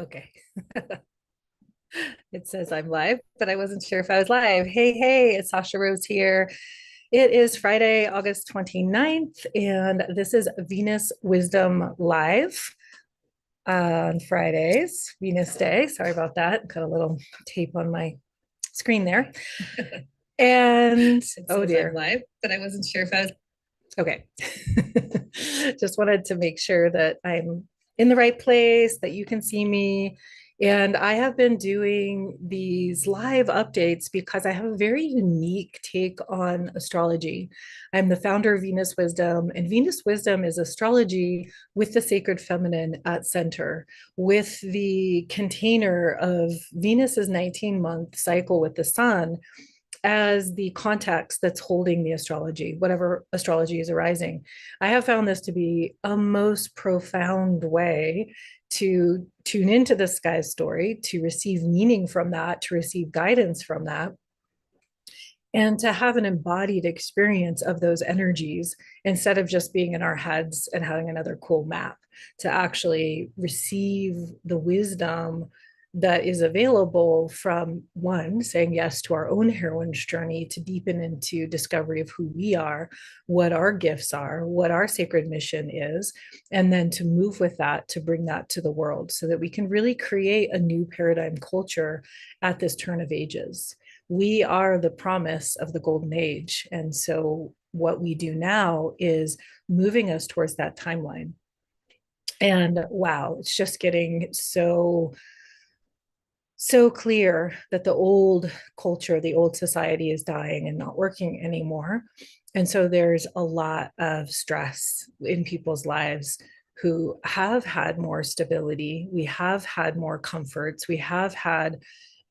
Okay. It says I'm live, but I wasn't sure if I was live. Hey, it's Sasha Rose here. It is Friday, August 29th, and this is Venus Wisdom Live on Fridays, Venus Day. Sorry about that. Got a little tape on my screen there. And oh dear. I'm live, but I wasn't sure if I was okay. Just wanted to make sure that I'm in the right place, that you can see me. And I have been doing these live updates because I have a very unique take on astrology. I'm the founder of Venus Wisdom, and Venus Wisdom is astrology with the sacred feminine at center, with the container of Venus's 19-month cycle with the sun as the context that's holding the astrology, whatever astrology is arising. I have found this to be a most profound way to tune into the sky story, to receive meaning from that, to receive guidance from that, and to have an embodied experience of those energies instead of just being in our heads and having another cool map, to actually receive the wisdom that is available from one, saying yes to our own heroine's journey to deepen into discovery of who we are, what our gifts are, what our sacred mission is, and then to move with that, to bring that to the world so that we can really create a new paradigm culture at this turn of ages. We are the promise of the golden age. And so what we do now is moving us towards that timeline. And wow, it's just getting so clear that the old culture, the old society is dying and not working anymore. And so there's a lot of stress in people's lives who have had more stability. We have had more comforts. We have had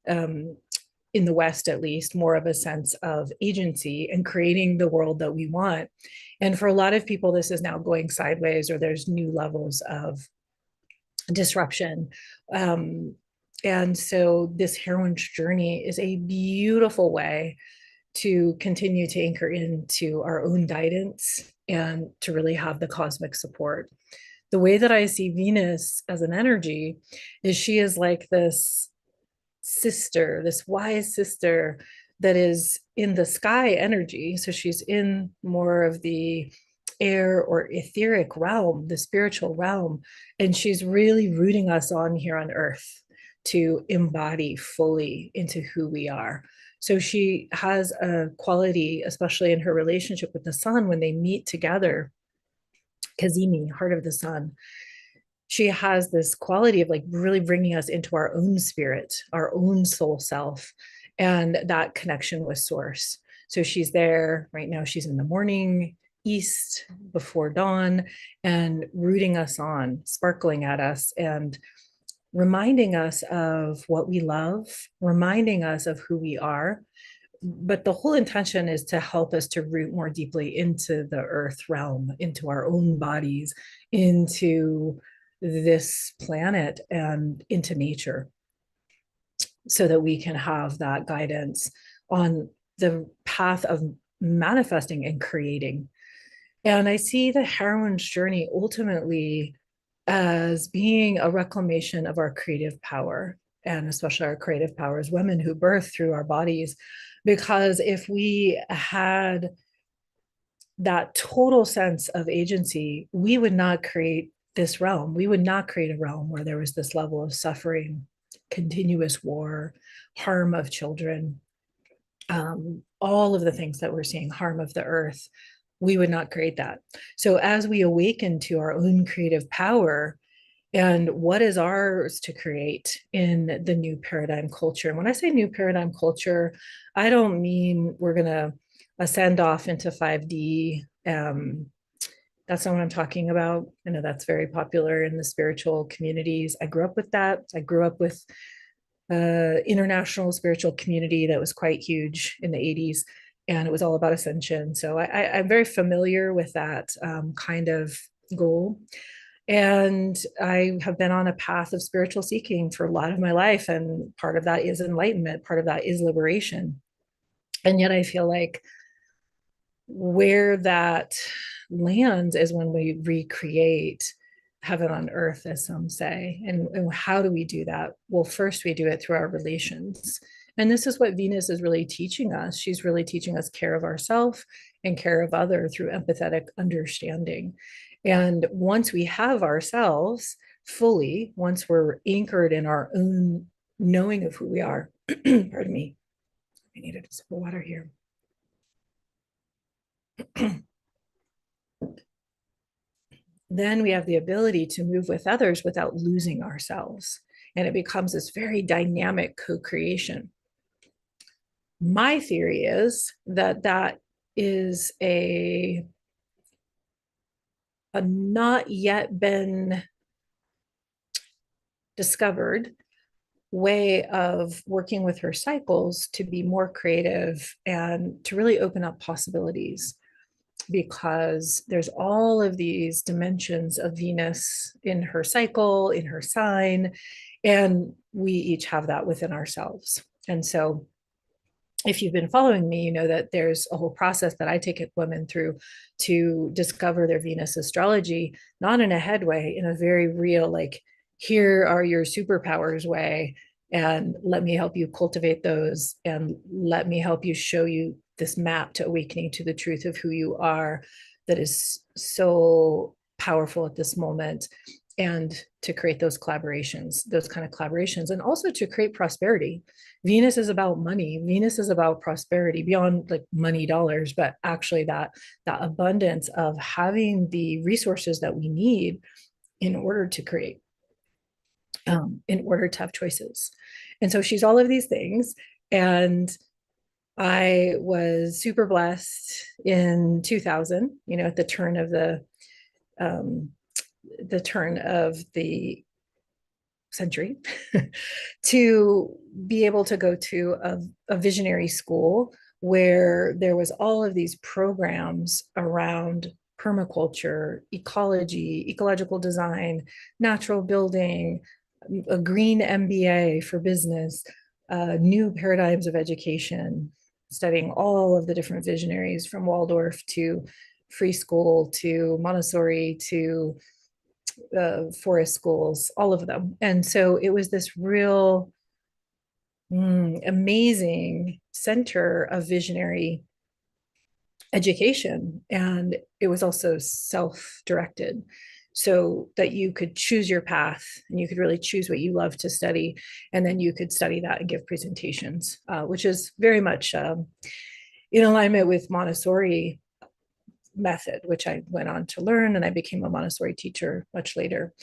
in the West, at least, more of a sense of agency and creating the world that we want. And for a lot of people, this is now going sideways, or there's new levels of disruption. And so, this heroine's journey is a beautiful way to continue to anchor into our own guidance and to really have the cosmic support. The way that I see Venus as an energy is she is like this sister, this wise sister that is in the sky energy. So she's in more of the air or etheric realm, the spiritual realm. And she's really rooting us on here on earth to embody fully into who we are. So she has a quality, especially in her relationship with the sun, when they meet together, Kazimi, heart of the sun, she has this quality of like really bringing us into our own spirit, our own soul self, and that connection with source. So she's there right now. She's in the morning east before dawn and rooting us on, sparkling at us, and reminding us of what we love, reminding us of who we are. But the whole intention is to help us to root more deeply into the earth realm, into our own bodies, into this planet, and into nature, so that we can have that guidance on the path of manifesting and creating. And I see the heroine's journey ultimately as being a reclamation of our creative power, and especially our creative power as women who birth through our bodies. Because if we had that total sense of agency, we would not create this realm. We would not create a realm where there was this level of suffering, continuous war, harm of children, all of the things that we're seeing, harm of the earth. We would not create that. So as we awaken to our own creative power and what is ours to create in the new paradigm culture. And when I say new paradigm culture, I don't mean we're going to ascend off into 5D. That's not what I'm talking about. I know that's very popular in the spiritual communities. I grew up with that. I grew up with international spiritual community that was quite huge in the 80s, and it was all about ascension. So I'm very familiar with that kind of goal. And I have been on a path of spiritual seeking for a lot of my life. And part of that is enlightenment, part of that is liberation. And yet I feel like where that lands is when we recreate heaven on earth, as some say. And how do we do that? Well, first we do it through our relations. And this is what Venus is really teaching us. She's really teaching us care of ourselves and care of other through empathetic understanding. And once we have ourselves fully, once we're anchored in our own knowing of who we are, pardon me, I needed a sip of water here. Then we have the ability to move with others without losing ourselves. And it becomes this very dynamic co-creation. My theory is that that is a not yet been discovered way of working with her cycles to be more creative and to really open up possibilities, because there's all of these dimensions of Venus in her cycle, in her sign, and we each have that within ourselves. And so if you've been following me, you know that there's a whole process that I take women through to discover their Venus astrology, not in a head way, in a very real, like, here are your superpowers way. And let me help you cultivate those. And let me help you show you this map to awakening to the truth of who you are, that is so powerful at this moment. And to create those collaborations, those kind of collaborations, and also to create prosperity. Venus is about money. Venus is about prosperity beyond like money dollars, but actually that abundance of having the resources that we need in order to create, in order to have choices. And so she's all of these things. And I was super blessed in 2000, you know, at the turn of the century, to be able to go to a visionary school where there was all of these programs around permaculture, ecology, ecological design, natural building, a green MBA for business, new paradigms of education, studying all of the different visionaries from Waldorf to free school to Montessori to forest schools, all of them. And so it was this real amazing center of visionary education. And it was also self-directed, so that you could choose your path and you could really choose what you love to study. And then you could study that and give presentations, which is very much in alignment with Montessori method, which I went on to learn, and I became a Montessori teacher much later.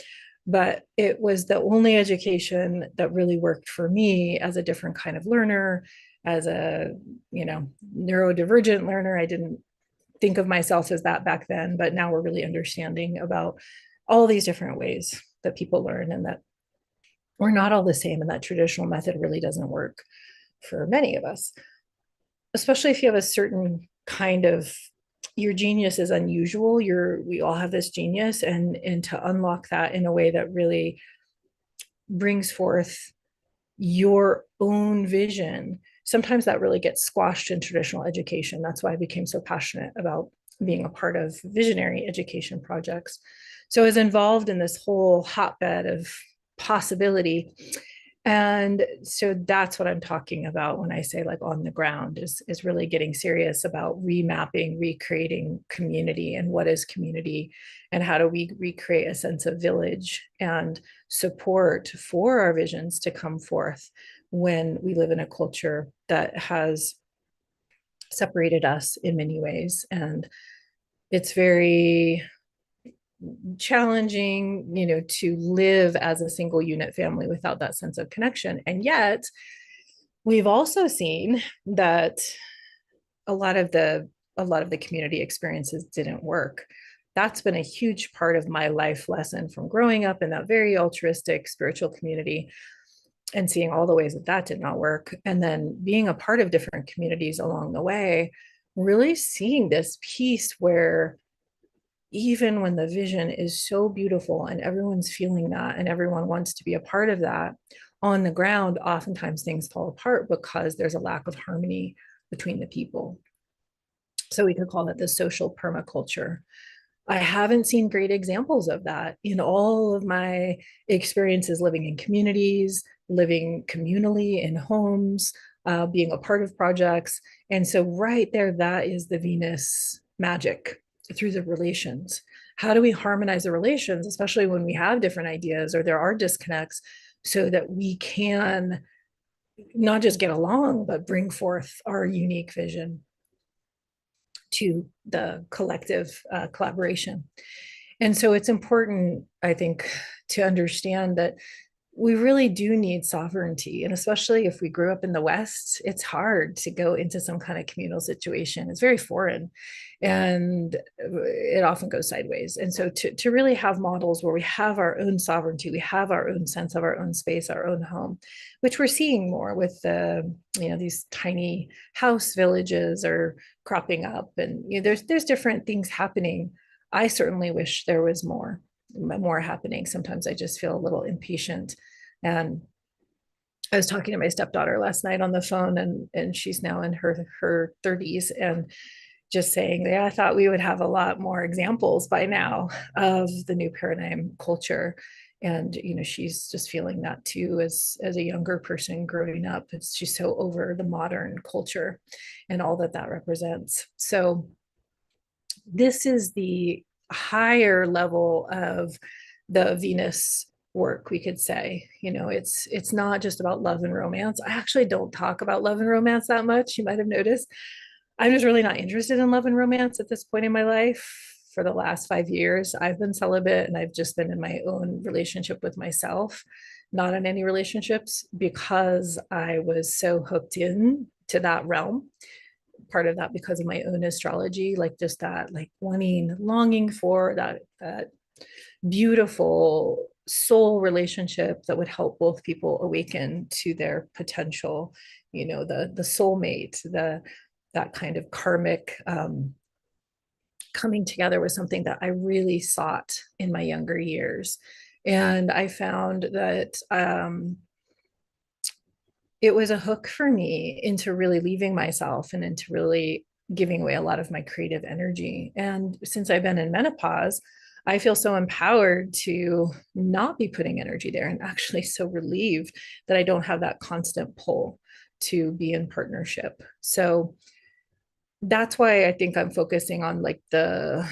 But it was the only education that really worked for me as a different kind of learner, as a, neurodivergent learner. I didn't think of myself as that back then, but now we're really understanding about all these different ways that people learn, and that we're not all the same, and that traditional method really doesn't work for many of us, especially if you have a certain kind of, your genius is unusual. We all have this genius, and to unlock that in a way that really brings forth your own vision, sometimes that really gets squashed in traditional education. That's why I became so passionate about being a part of visionary education projects. So I was involved in this whole hotbed of possibility. And so that's what I'm talking about when I say like on the ground, is really getting serious about remapping, recreating community, and what is community, and how do we recreate a sense of village and support for our visions to come forth when we live in a culture that has separated us in many ways. And it's very challenging, to live as a single unit family without that sense of connection. And yet we've also seen that a lot of the community experiences didn't work. That's been a huge part of my life lesson from growing up in that very altruistic spiritual community, and seeing all the ways that did not work, and then being a part of different communities along the way, really seeing this piece where even when the vision is so beautiful and everyone's feeling that and everyone wants to be a part of that, on the ground, oftentimes things fall apart because there's a lack of harmony between the people. So we could call it the social permaculture. I haven't seen great examples of that in all of my experiences living in communities, living communally in homes, being a part of projects. And so, right there, that is the Venus magic through the relations. How do we harmonize the relations, especially when we have different ideas or there are disconnects, so that we can not just get along, but bring forth our unique vision to the collective collaboration? And so it's important, I think, to understand that we really do need sovereignty. And especially if we grew up in the West, it's hard to go into some kind of communal situation. It's very foreign and it often goes sideways. And so to really have models where we have our own sovereignty, we have our own sense of our own space, our own home, which we're seeing more with these tiny house villages are cropping up. And there's different things happening. I certainly wish there was more happening. Sometimes I just feel a little impatient. And I was talking to my stepdaughter last night on the phone, and she's now in her 30s, and just saying, yeah, I thought we would have a lot more examples by now of the new paradigm culture. And she's just feeling that too as a younger person growing up. She's so over the modern culture and all that that represents. So this is the higher level of the Venus work, we could say. It's not just about love and romance. I actually don't talk about love and romance that much. You might have noticed. I'm just really not interested in love and romance at this point in my life. For the last 5 years, I've been celibate and I've just been in my own relationship with myself, not in any relationships, because I was so hooked in to that realm. Part of that because of my own astrology, like just that, like longing for that beautiful soul relationship that would help both people awaken to their potential, the soulmate, that kind of karmic coming together was something that I really sought in my younger years. And I found that it was a hook for me into really leaving myself and into really giving away a lot of my creative energy. And since I've been in menopause, I feel so empowered to not be putting energy there, and actually so relieved that I don't have that constant pull to be in partnership. So that's why I think I'm focusing on like the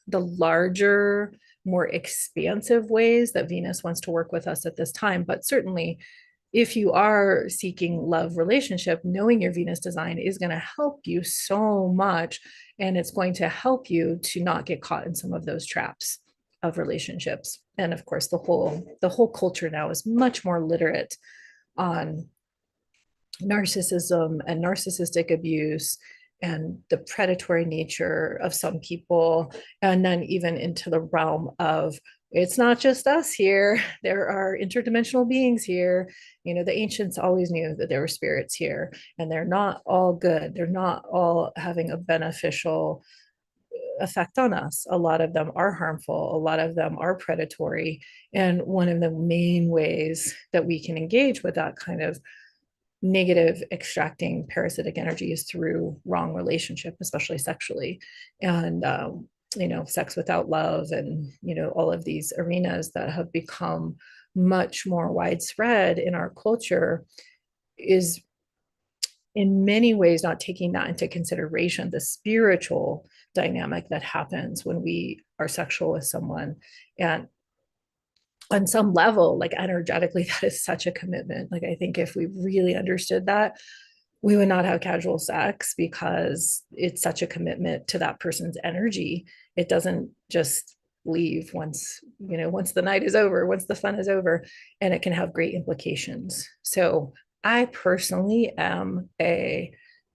larger, more expansive ways that Venus wants to work with us at this time. But certainly, if you are seeking love relationship, knowing your Venus design is going to help you so much. And it's going to help you to not get caught in some of those traps of relationships. And of course, the whole culture now is much more literate on narcissism and narcissistic abuse and the predatory nature of some people, and then even into the realm of it's not just us here, there are interdimensional beings here. The ancients always knew that there were spirits here, and they're not all good, they're not all having a beneficial effect on us. A lot of them are harmful, a lot of them are predatory, and one of the main ways that we can engage with that kind of negative extracting parasitic energies through wrong relationship, especially sexually, and sex without love, and all of these arenas that have become much more widespread in our culture, is in many ways not taking that into consideration, the spiritual dynamic that happens when we are sexual with someone. And on some level, like energetically, that is such a commitment. Like, I think if we really understood that, we would not have casual sex, because it's such a commitment to that person's energy. It doesn't just leave once the night is over, once the fun is over, and it can have great implications. So I personally am a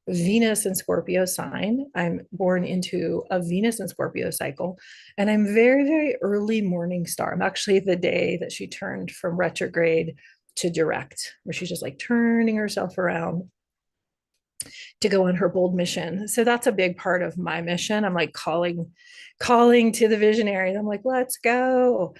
Venus and Scorpio sign. I'm born into a Venus and Scorpio cycle, and I'm very, very early morning star. I'm actually the day that she turned from retrograde to direct, where she's just like turning herself around to go on her bold mission. So that's a big part of my mission. I'm like calling to the visionaries. I'm like, let's go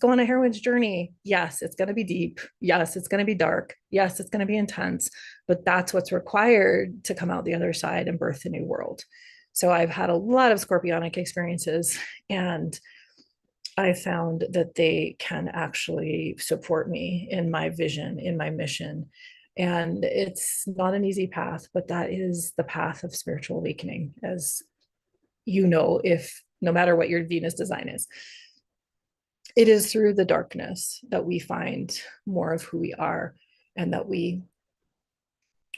on a heroine's journey. Yes, it's going to be deep. Yes, it's going to be dark. Yes, it's going to be intense, but that's what's required to come out the other side and birth a new world. So I've had a lot of scorpionic experiences, and I found that they can actually support me in my vision, in my mission. And it's not an easy path, but that is the path of spiritual awakening, as you know, if no matter what your Venus design is. It is through the darkness that we find more of who we are, and that we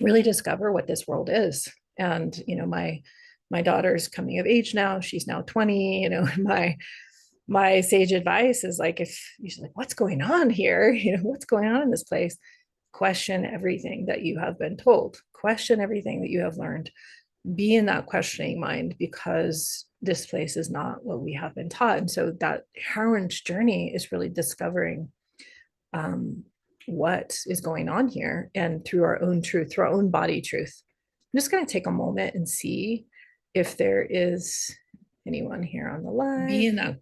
really discover what this world is. And my daughter's coming of age now. She's now 20. My sage advice is like, if you're like, what's going on here? What's going on in this place? Question everything that you have been told. Question everything that you have learned. Be in that questioning mind, because this place is not what we have been taught. And so that heroine's journey is really discovering what is going on here, and through our own truth, through our own body truth. I'm just going to take a moment and see if there is anyone here on the live. Be in that.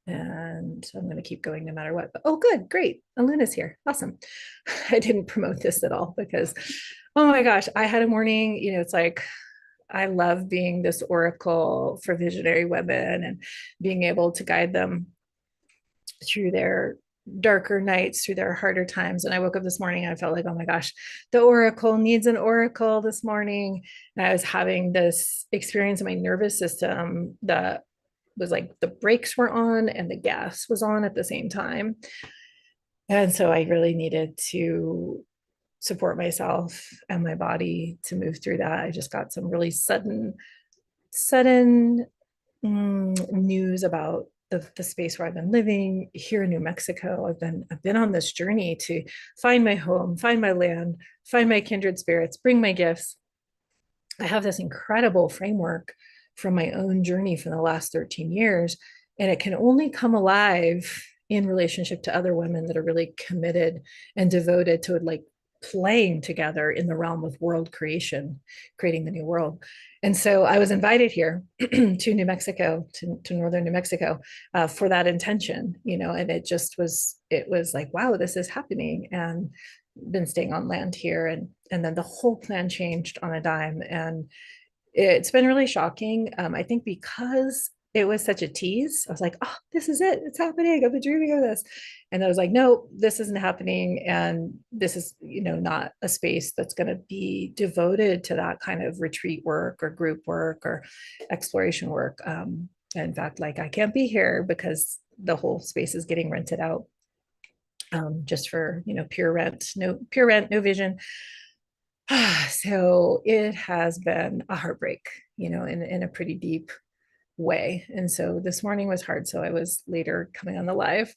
And I'm going to keep going no matter what. But, oh, good, great. Aluna's here. Awesome. I didn't promote this at all because, oh my gosh, I had a morning, it's like, I love being this oracle for visionary women and being able to guide them through their darker nights, through their harder times. And I woke up this morning and I felt like, oh my gosh, the oracle needs an oracle this morning. And I was having this experience in my nervous system that was like the brakes were on and the gas was on at the same time. And so I really needed to support myself and my body to move through that. I just got some really sudden news about the space where I've been living here in New Mexico. I've been on this journey to find my home, find my land, find my kindred spirits, bring my gifts. I have this incredible framework from my own journey for the last 13 years, and it can only come alive in relationship to other women that are really committed and devoted to like playing together in the realm of world creation, creating the new world. And so I was invited here to New Mexico, to northern New Mexico, for that intention, and it was like, wow, this is happening. And been staying on land here, and then the whole plan changed on a dime, and it's been really shocking. I think because it was such a tease, I was like, oh, this is it. It's happening. I've been dreaming of this. And I was like, no, this isn't happening. And this is, not a space that's going to be devoted to that kind of retreat work or group work or exploration work. In fact, like, I can't be here because the whole space is getting rented out, just for, pure rent, no vision. So it has been a heartbreak, in a pretty deep way. And so this morning was hard. So I was later coming on the live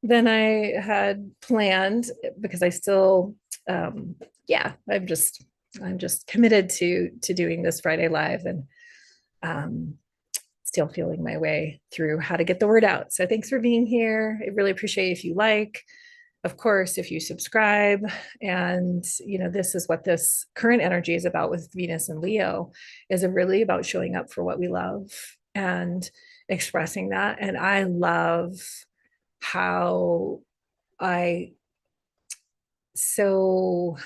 than I had planned, because I still, yeah, I'm just committed to doing this Friday live, and still feeling my way through how to get the word out. So thanks for being here. I really appreciate if you like. Of course, if you subscribe. And this is what this current energy is about with Venus and Leo, is really about showing up for what we love and expressing that. And I love how I so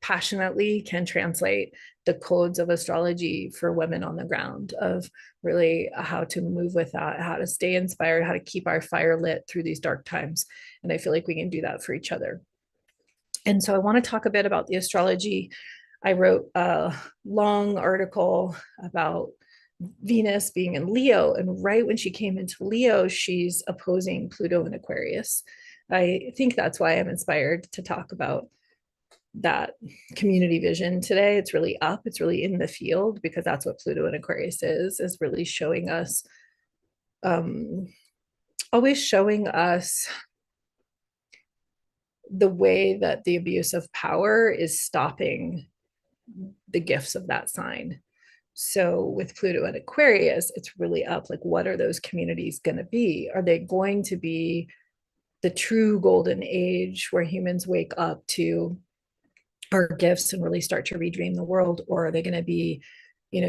passionately can translate the codes of astrology for women on the ground, of really how to move with that, how to stay inspired, how to keep our fire lit through these dark times. And I feel like we can do that for each other. And so I want to talk a bit about the astrology. I wrote a long article about Venus being in Leo, and right when she came into Leo, she's opposing Pluto in Aquarius. I think that's why I'm inspired to talk about that community vision today. It's really up, it's really in the field, because that's what Pluto and Aquarius is really showing us, always showing us the way that the abuse of power is stopping the gifts of that sign. So with Pluto and Aquarius, it's really up, like, what are those communities going to be? Are they going to be the true golden age where humans wake up to our gifts and really start to redream the world? Or are they going to be,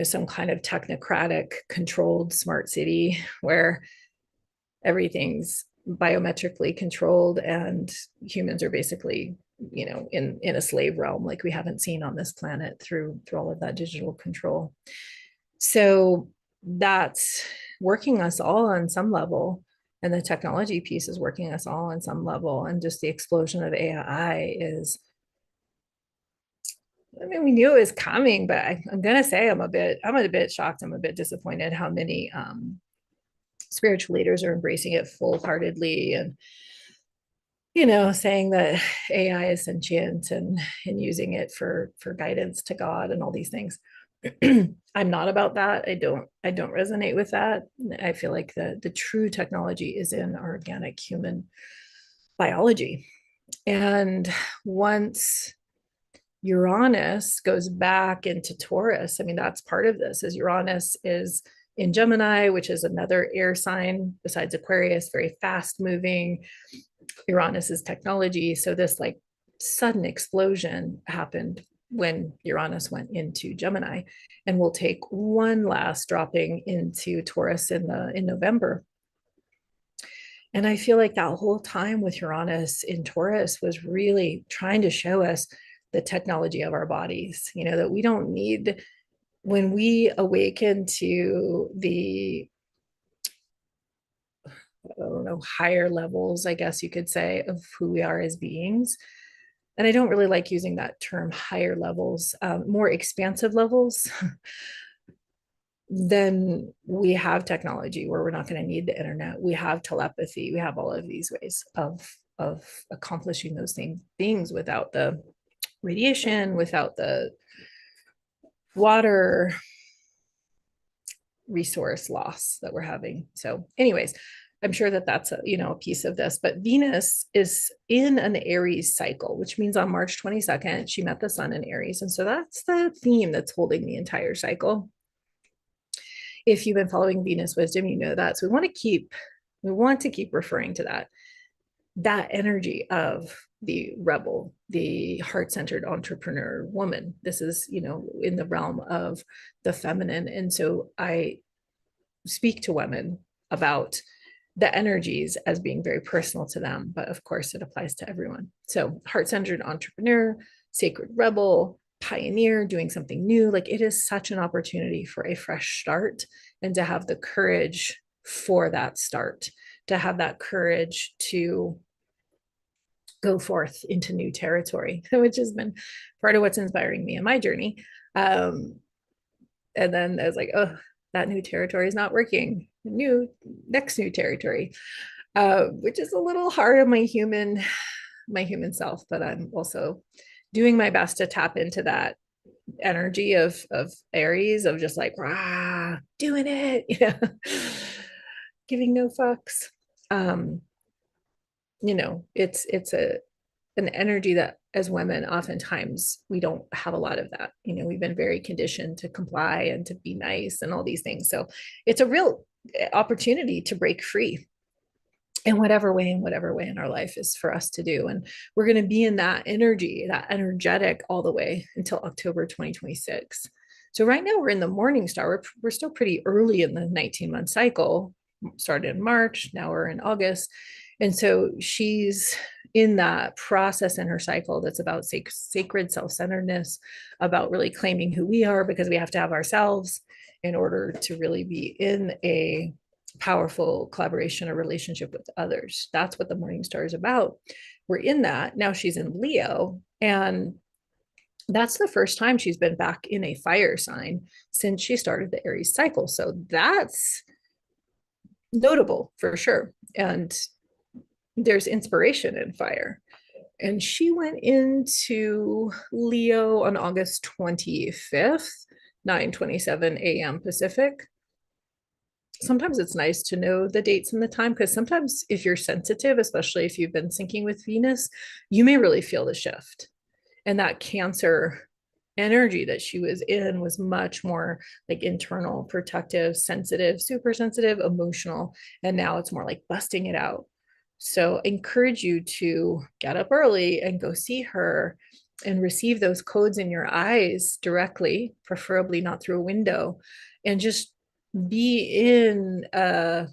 some kind of technocratic controlled smart city where everything's biometrically controlled and humans are basically, in a slave realm like we haven't seen on this planet through all of that digital control? So that's working us all on some level. And the technology piece is working us all on some level. And just the explosion of AI is, I mean, we knew it was coming, but I'm gonna say I'm a bit shocked. I'm a bit disappointed how many spiritual leaders are embracing it full-heartedly, and saying that AI is sentient, and using it for guidance to God and all these things. I'm not about that. I don't resonate with that. I feel like the true technology is in our organic human biology. And once Uranus goes back into Taurus, I mean, that's part of this, is Uranus is in Gemini, which is another air sign besides Aquarius, very fast moving. Uranus is technology. So this like sudden explosion happened when Uranus went into Gemini, and we'll take one last dropping into Taurus in November. And I feel like that whole time with Uranus in Taurus was really trying to show us the technology of our bodies, that we don't need, when we awaken to the, I don't know, higher levels, I guess you could say, of who we are as beings. And I don't really like using that term, higher levels, more expansive levels. Then we have technology where we're not going to need the internet. We have telepathy. We have all of these ways of accomplishing those things without the radiation, without the water resource loss that we're having. So, anyways, I'm sure that that's a piece of this. But Venus is in an Aries cycle, which means on March 22nd she met the sun in Aries, and so that's the theme that's holding the entire cycle. If you've been following Venus wisdom, you know that. So we want to keep referring to that energy of the rebel, the heart-centered entrepreneur woman. This is, in the realm of the feminine. And so I speak to women about the energies as being very personal to them, but of course it applies to everyone. So heart-centered entrepreneur, sacred rebel, pioneer, doing something new. Like, it is such an opportunity for a fresh start, and to have the courage for that start, to have that courage to go forth into new territory, which has been part of what's inspiring me in my journey. And then I was like, oh, that new territory is not working. Next new territory, which is a little hard on my human self, but I'm also doing my best to tap into that energy of Aries, of just like, rah, doing it, giving no fucks. It's an energy that as women, oftentimes we don't have a lot of that. We've been very conditioned to comply and to be nice and all these things. So it's a real opportunity to break free in whatever way in our life is for us to do. And we're going to be in that energy, that energetic, all the way until October 2026. So right now we're in the morning star. We're still pretty early in the 19-month cycle. Started in March, now we're in August. And so she's in that process in her cycle that's about sacred self-centeredness, about really claiming who we are, because we have to have ourselves in order to really be in a powerful collaboration or relationship with others. That's what the morning star is about. We're in that. Now she's in Leo, and that's the first time she's been back in a fire sign since she started the Aries cycle. So that's notable for sure. And there's inspiration in fire. And she went into Leo on August 25th, 9:27 a.m. Pacific. Sometimes it's nice to know the dates and the time, because sometimes if you're sensitive, especially if you've been syncing with Venus, you may really feel the shift. And that Cancer energy that she was in was much more like internal, protective, sensitive, super sensitive, emotional. And now it's more like busting it out. So I encourage you to get up early and go see her and receive those codes in your eyes directly, preferably not through a window, and just be in an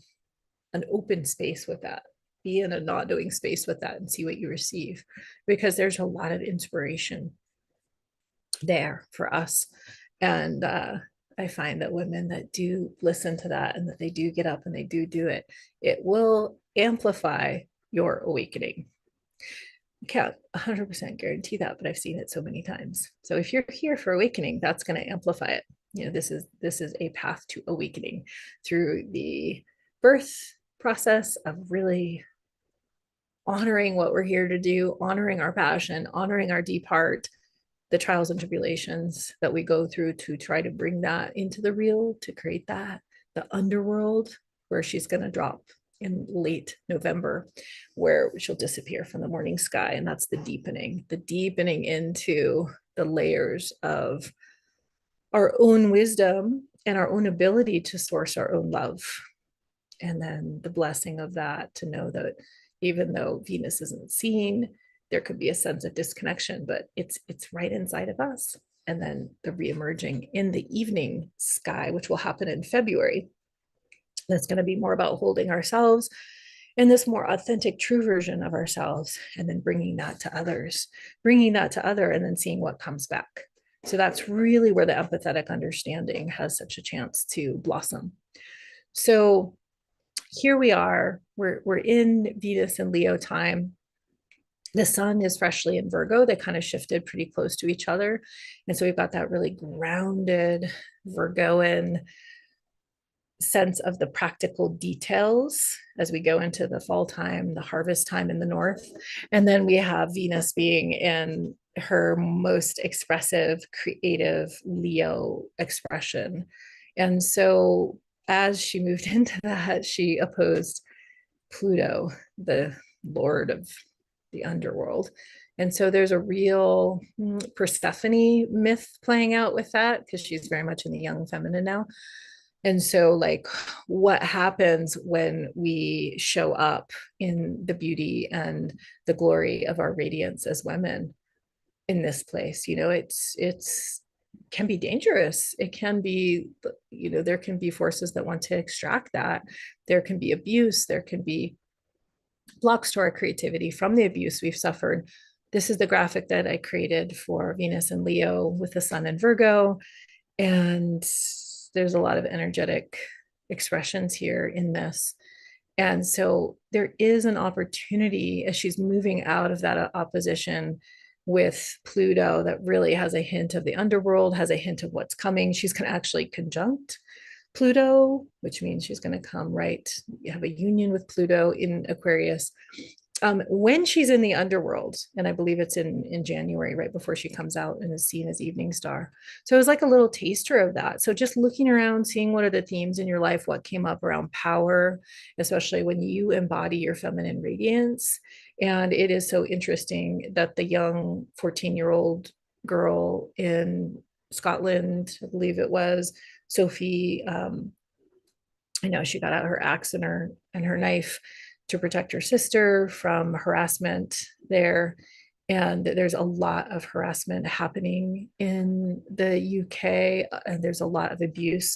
open space with that. Be in a not doing space with that and see what you receive, because there's a lot of inspiration there for us. And I find that women that do listen to that and that they do get up and they do it, it will amplify your awakening. I can't 100% guarantee that, but I've seen it so many times. So if you're here for awakening, that's going to amplify it. You know, this is a path to awakening through the birth process of really honoring what we're here to do, honoring our passion, honoring our deep heart, the trials and tribulations that we go through to try to bring that into the real, to create that, the underworld where she's going to drop in late November, where she'll disappear from the morning sky. And that's the deepening into the layers of our own wisdom and our own ability to source our own love. And then the blessing of that, to know that even though Venus isn't seen, there could be a sense of disconnection, but it's right inside of us. And then the reemerging in the evening sky, which will happen in February. That's going to be more about holding ourselves in this more authentic, true version of ourselves, and then bringing that to others, and then seeing what comes back. So that's really where the empathetic understanding has such a chance to blossom. So here we are, we're in Venus and Leo time. The sun is freshly in Virgo. They kind of shifted pretty close to each other. And so we've got that really grounded Virgoan sense of the practical details as we go into the fall time, the harvest time in the north. And then we have Venus being in her most expressive, creative Leo expression. And so as she moved into that, she opposed Pluto, the lord of the underworld. And so there's a real Persephone myth playing out with that, because she's very much in the young feminine now. And so, like, what happens when we show up in the beauty and the glory of our radiance as women in this place? You know, it's can be dangerous. It can be, you know, there can be forces that want to extract that. There can be abuse. There can be blocks to our creativity from the abuse we've suffered. This is the graphic that I created for Venus and Leo with the sun in Virgo. And there's a lot of energetic expressions here in this. And so there is an opportunity as she's moving out of that opposition with Pluto that really has a hint of the underworld, has a hint of what's coming. She's going to actually conjunct Pluto, which means she's going to come right, you have a union with Pluto in Aquarius. When she's in the underworld, and I believe it's in January, right before she comes out and is seen as evening star. So it was like a little taster of that. So just looking around, seeing what are the themes in your life, what came up around power, especially when you embody your feminine radiance. And it is so interesting that the young 14-year-old girl in Scotland, I believe it was, Sophie, I know she got out her axe and her knife to protect her sister from harassment there. And there's a lot of harassment happening in the UK, and there's a lot of abuse,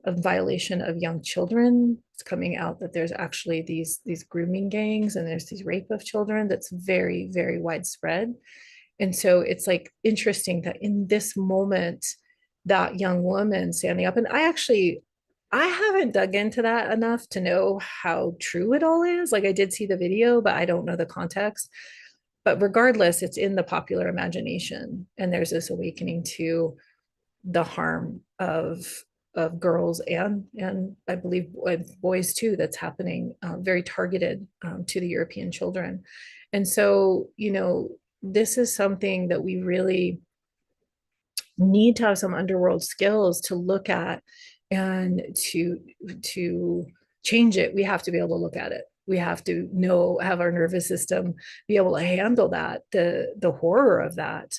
of violation of young children. It's coming out that there's actually these grooming gangs, and there's these rape of children that's very, very widespread. And so it's like interesting that in this moment, that young woman standing up, and I haven't dug into that enough to know how true it all is. Like, I did see the video, but I don't know the context. But regardless, it's in the popular imagination. And there's this awakening to the harm of girls and I believe boys too, that's happening, very targeted, to the European children. And so, you know, this is something that we really need to have some underworld skills to look at, and to change it. We have to be able to look at it. We have to have our nervous system be able to handle that, the horror of that,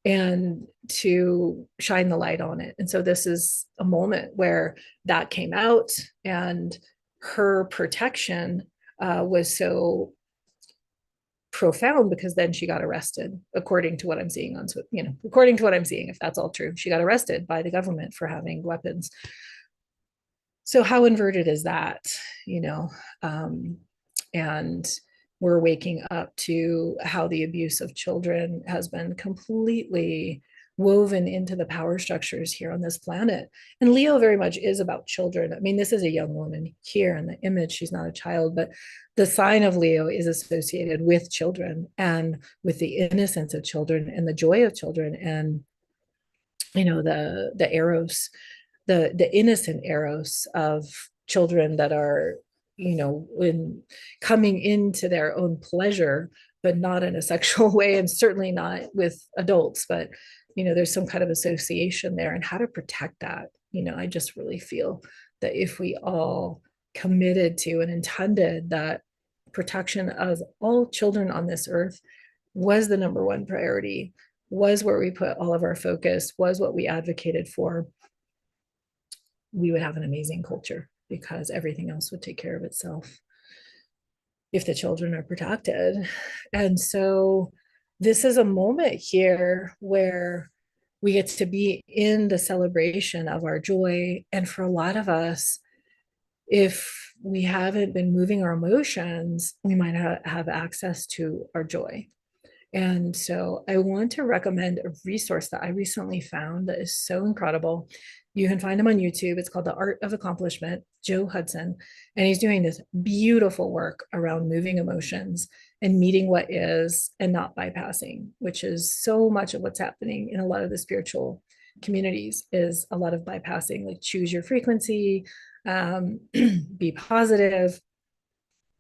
and to shine the light on it. And so this is a moment where that came out, and her protection was so profound, because then she got arrested, according to what I'm seeing on, you know, according to what I'm seeing, if that's all true, she got arrested by the government for having weapons. So how inverted is that, you know? And we're waking up to how the abuse of children has been completely woven into the power structures here on this planet. And Leo very much is about children. I mean, this is a young woman here in the image. She's not a child, but the sign of Leo is associated with children and with the innocence of children and the joy of children, and the eros, the innocent eros of children that are in coming into their own pleasure, but not in a sexual way, and certainly not with adults. But there's some kind of association there, and how to protect that. I just really feel that if we all committed to and intended that protection of all children on this earth was the number one priority, was where we put all of our focus, was what we advocated for, we would have an amazing culture, because everything else would take care of itself if the children are protected. And so this is a moment here where we get to be in the celebration of our joy. And for a lot of us, if we haven't been moving our emotions, we might have access to our joy. And so I want to recommend a resource that I recently found that is so incredible. You can find him on YouTube. It's called The Art of Accomplishment, Joe Hudson. And he's doing this beautiful work around moving emotions and meeting what is and not bypassing, which is so much of what's happening in a lot of the spiritual communities, is a lot of bypassing, like choose your frequency, be positive.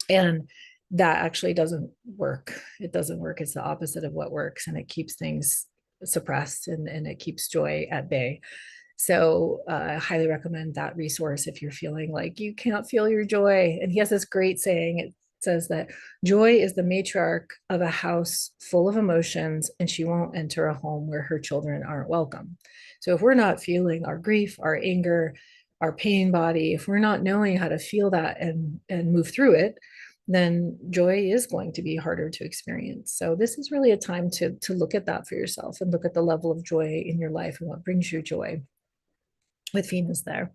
And that actually doesn't work. It doesn't work. It's the opposite of what works, and it keeps things suppressed, and it keeps joy at bay. So I highly recommend that resource if you're feeling like you can't feel your joy. And he has this great saying. It says that joy is the matriarch of a house full of emotions, and she won't enter a home where her children aren't welcome. So if we're not feeling our grief, our anger, our pain body, if we're not knowing how to feel that and move through it, then joy is going to be harder to experience. So this is really a time to look at that for yourself, and look at the level of joy in your life and what brings you joy with Venus there.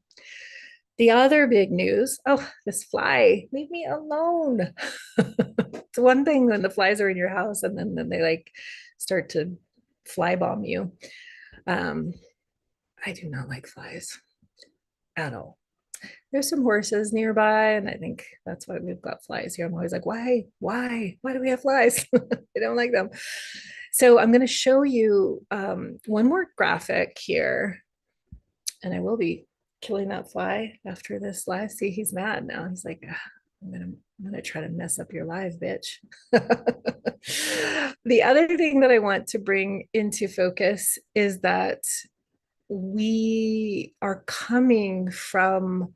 The other big news, oh, this fly, leave me alone. It's one thing when the flies are in your house, and then they like start to fly bomb you. I do not like flies at all. There's some horses nearby, and I think that's why we've got flies here. I'm always like, why do we have flies? I don't like them. So I'm going to show you one more graphic here, and I will be killing that fly after this live. See, he's mad now. He's like, I'm gonna try to mess up your live, bitch. The other thing that I want to bring into focus is that we are coming from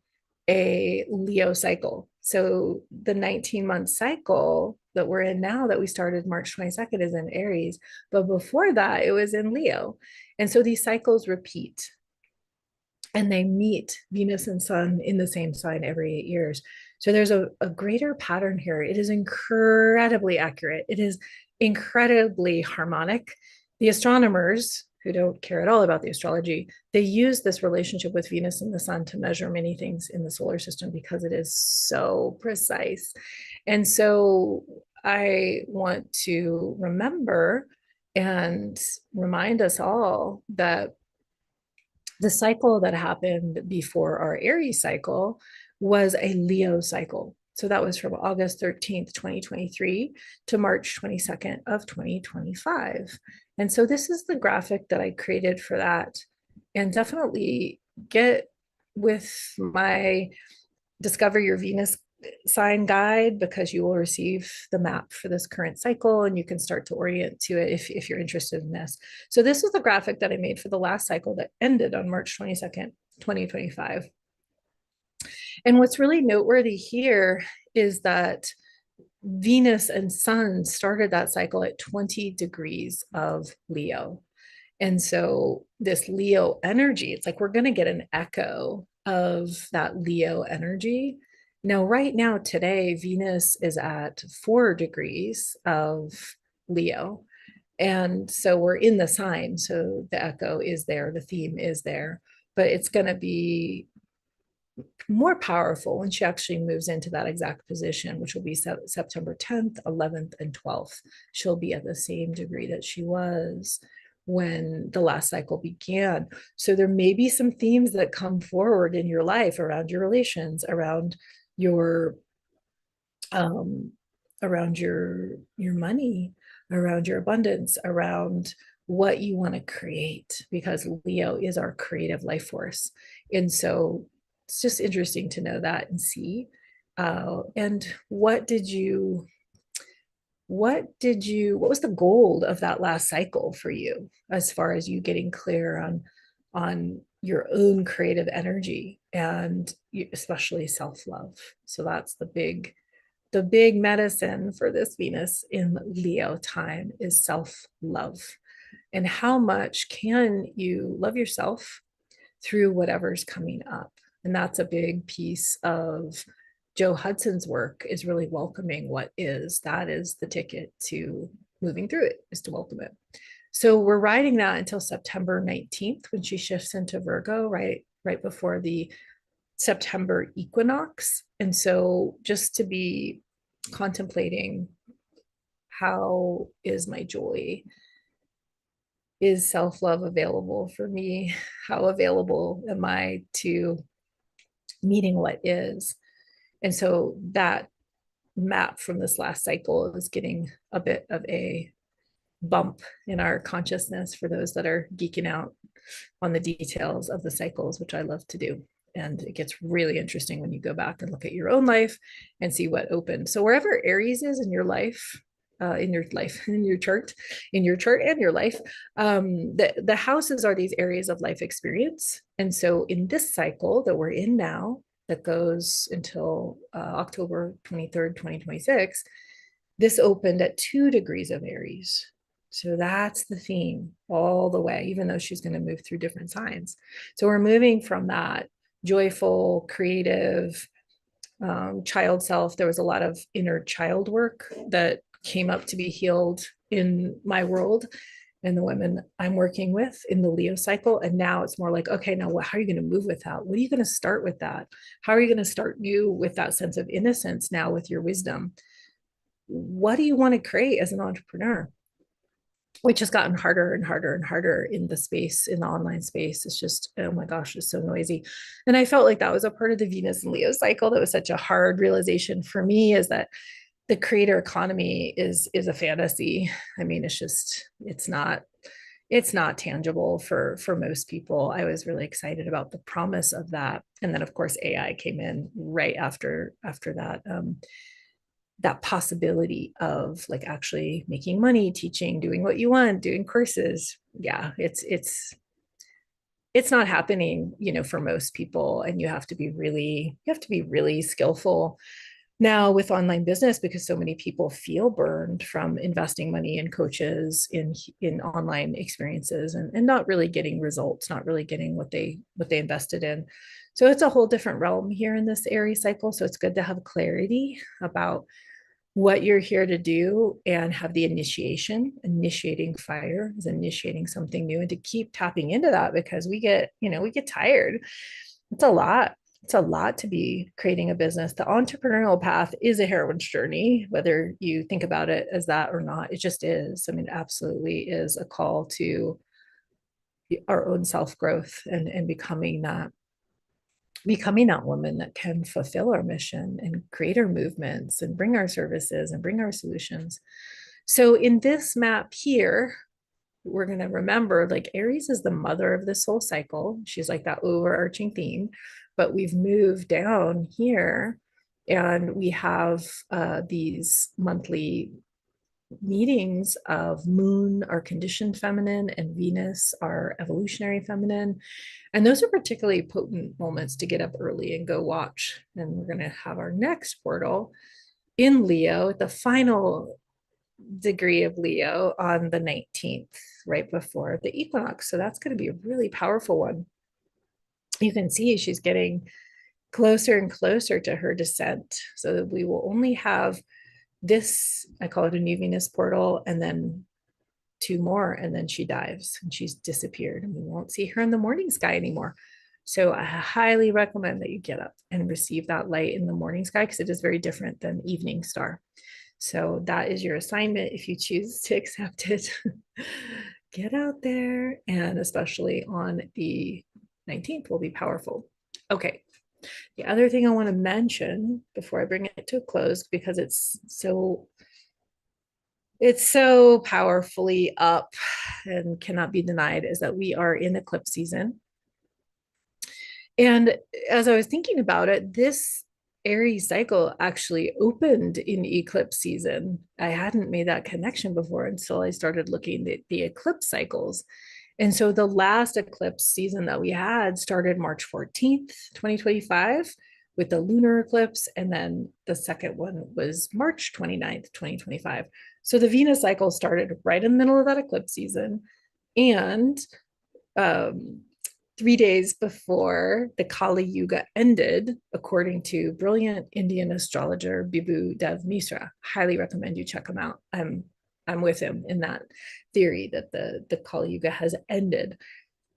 a Leo cycle. So the 19-month cycle that we're in now, that we started March 22nd, is in Aries. But before that, it was in Leo. And so these cycles repeat, and they meet Venus and Sun in the same sign every 8 years. So there's a greater pattern here. It is incredibly accurate. It is incredibly harmonic. The astronomers, who don't care at all about the astrology, they use this relationship with Venus and the Sun to measure many things in the solar system, because it is so precise. And so I want to remember and remind us all that the cycle that happened before our Aries cycle was a Leo cycle. So that was from August 13th, 2023 to March 22nd of 2025. And so this is the graphic that I created for that. And definitely get with my Discover Your Venus sign guide, because you will receive the map for this current cycle, and you can start to orient to it if you're interested in this. So this is the graphic that I made for the last cycle that ended on March 22nd, 2025. And what's really noteworthy here is that Venus and Sun started that cycle at 20 degrees of Leo. And so this Leo energy, it's like we're going to get an echo of that Leo energy. Now, right now, today, Venus is at 4 degrees of Leo. And so we're in the sign. So the echo is there, the theme is there, but it's going to be more powerful when she actually moves into that exact position, which will be September 10th, 11th, and 12th. She'll be at the same degree that she was when the last cycle began. So there may be some themes that come forward in your life around your relations, your um, around your money, around your abundance, around what you want to create, because Leo is our creative life force. And so it's just interesting to know that and see. And what was the goal of that last cycle for you, as far as you getting clear on your own creative energy and especially self-love? So that's the big medicine for this Venus in Leo time is self-love. And how much can you love yourself through whatever's coming up? And that's a big piece of Joe Hudson's work, is really welcoming what is. That is the ticket to moving through it, is to welcome it. So we're riding that until September 19th, when she shifts into Virgo, right before the September equinox. And so just to be contemplating, how is my joy? Is self-love available for me? How available am I to meeting what is? And so that map from this last cycle is getting a bit of a bump in our consciousness for those that are geeking out on the details of the cycles, which I love to do. And it gets really interesting when you go back and look at your own life and see what opened. So wherever Aries is in your life, in your life, in your chart and your life, the houses are these areas of life experience. And so in this cycle that we're in now, that goes until October 23rd, 2026, this opened at 2 degrees of Aries. So that's the theme all the way, even though she's going to move through different signs. So we're moving from that joyful, creative, child self. There was a lot of inner child work that came up to be healed in my world and the women I'm working with in the Leo cycle. And now it's more like, okay, now how are you going to move with that? What are you going to start with that? How are you going to start new with that sense of innocence now with your wisdom? What do you want to create as an entrepreneur? Which has gotten harder and harder and harder in the space, in the online space. It's just, oh my gosh, it's so noisy. And I felt like that was a part of the Venus and Leo cycle that was such a hard realization for me, is that the creator economy is a fantasy. I mean, it's not tangible for most people. I was really excited about the promise of that. And then of course AI came in right after that. That possibility of like actually making money, teaching, doing what you want, doing courses. Yeah, it's not happening, for most people. And you have to be really skillful now with online business, because so many people feel burned from investing money in coaches, in online experiences, and not really getting results, not really getting what they invested in. So it's a whole different realm here in this Aries cycle. So it's good to have clarity about what you're here to do and have the initiating fire is initiating something new, and to keep tapping into that, because we get tired. It's a lot. It's a lot to be creating a business. The entrepreneurial path is a heroine's journey, whether you think about it as that or not. It just is. I mean, it absolutely is a call to our own self-growth and becoming that woman that can fulfill our mission and create our movements and bring our services and bring our solutions. So in this map here, we're going to remember, like, Aries is the mother of the soul cycle. She's like that overarching theme, but we've moved down here and we have these monthly meetings of Moon, our conditioned feminine, and Venus, our evolutionary feminine. And those are particularly potent moments to get up early and go watch. And we're going to have our next portal in Leo at the final degree of Leo on the 19th, right before the equinox. So that's going to be a really powerful one. You can see she's getting closer and closer to her descent. So that we will only have this, I call it a new Venus portal, and then 2 more, and then she dives and she's disappeared, and we won't see her in the morning sky anymore. So I highly recommend that you get up and receive that light in the morning sky, because it is very different than evening star. So that is your assignment if you choose to accept it. get out there, and especially on the 19th will be powerful. Okay. The other thing I want to mention before I bring it to a close, because it's so powerfully up and cannot be denied, is that we are in eclipse season. And as I was thinking about it, this Aries cycle actually opened in eclipse season. I hadn't made that connection before until I started looking at the eclipse cycles. And so the last eclipse season that we had started March 14th, 2025, with the lunar eclipse. And then the second one was March 29th, 2025. So the Venus cycle started right in the middle of that eclipse season. And um, 3 days before the Kali Yuga ended, according to brilliant Indian astrologer Bibhu Dev Misra. Highly recommend you check him out. I'm with him in that theory that the Kali Yuga has ended.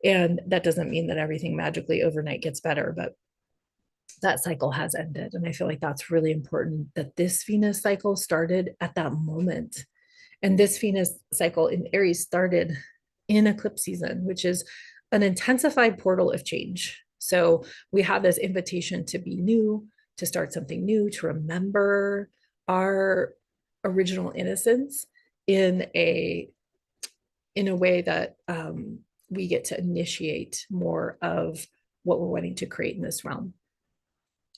And that doesn't mean that everything magically overnight gets better, but that cycle has ended. And I feel like that's really important, that this Venus cycle started at that moment. And this Venus cycle in Aries started in eclipse season, which is an intensified portal of change. So we have this invitation to be new, to start something new, to remember our original innocence in a way that we get to initiate more of what we're wanting to create in this realm,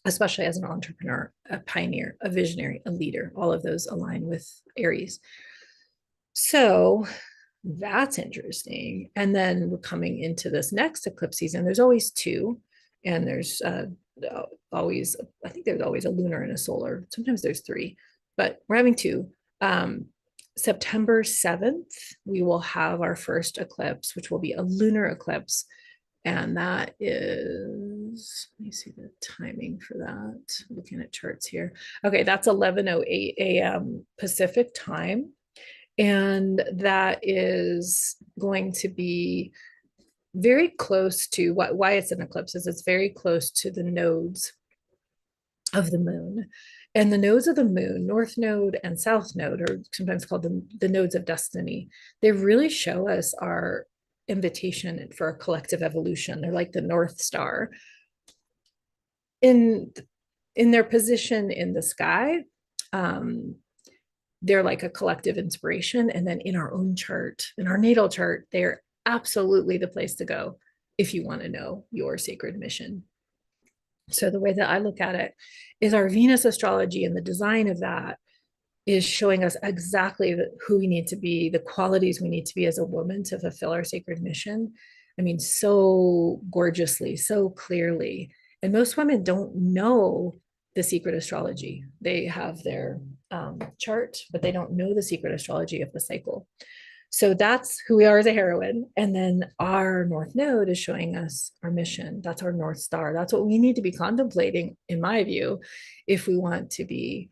especially as an entrepreneur, a pioneer, a visionary, a leader. All of those align with Aries. So that's interesting. And then we're coming into this next eclipse season. There's always two, and there's always, I think there's always a lunar and a solar. Sometimes there's three, but we're having two. September 7th, we will have our first eclipse, which will be a lunar eclipse. And that is, let me see the timing for that. Looking at charts here. Okay, that's 11:08 a.m. Pacific time. And that is going to be very close to why it's an eclipse, is it's very close to the nodes of the moon. And the nodes of the moon, North Node and South Node, are sometimes called the nodes of destiny. They really show us our invitation for a collective evolution. They're like the North Star. In their position in the sky, they're like a collective inspiration. And then in our own chart, in our natal chart, they're absolutely the place to go if you want to know your sacred mission. So the way that I look at it is our Venus astrology, and the design of that is showing us exactly who we need to be, the qualities we need to be as a woman to fulfill our sacred mission. I mean, so gorgeously, so clearly. And most women don't know the secret astrology. They have their chart, but they don't know the secret astrology of the cycle. So that's who we are as a heroine. And then our North Node is showing us our mission. That's our North Star. That's what we need to be contemplating, in my view, if we want to be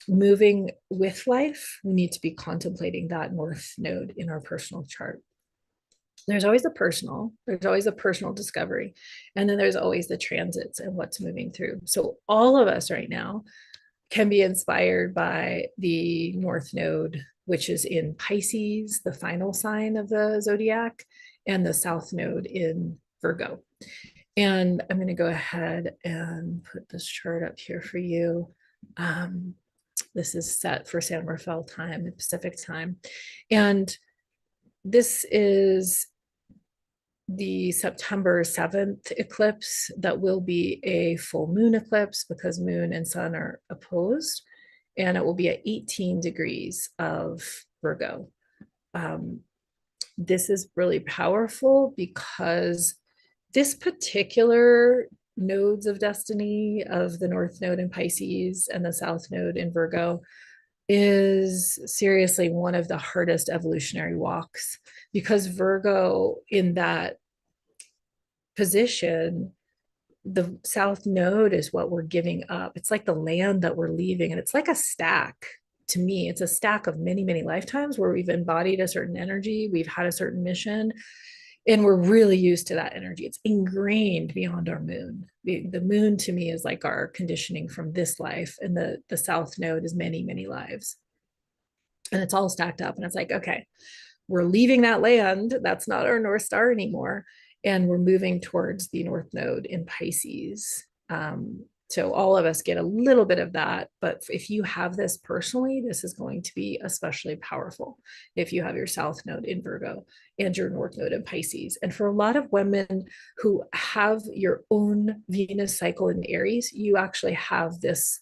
moving with life. We need to be contemplating that North Node in our personal chart. There's always a personal discovery. And then there's always the transits and what's moving through. So all of us right now can be inspired by the North Node, which is in Pisces, the final sign of the zodiac, and the South Node in Virgo. And I'm going to go ahead and put this chart up here for you. This is set for San Rafael time, Pacific time. And this is the September 7th eclipse that will be a full moon eclipse, because moon and sun are opposed, and it will be at 18 degrees of Virgo. This is really powerful because this particular nodes of destiny of the North Node in Pisces and the South Node in Virgo is seriously one of the hardest evolutionary walks, because Virgo, in that position, the South Node is what we're giving up. It's like the land that we're leaving. And it's like a stack. To me, it's a stack of many, many lifetimes where we've embodied a certain energy, we've had a certain mission, and we're really used to that energy. It's ingrained beyond our moon. The moon to me is like our conditioning from this life, and the South Node is many, many lives. And it's all stacked up. And it's like, okay, we're leaving that land. That's not our North Star anymore. And we're moving towards the North Node in Pisces. So all of us get a little bit of that. But if you have this personally, this is going to be especially powerful if you have your South Node in Virgo and your North Node in Pisces. And for a lot of women who have your own Venus cycle in Aries, you actually have this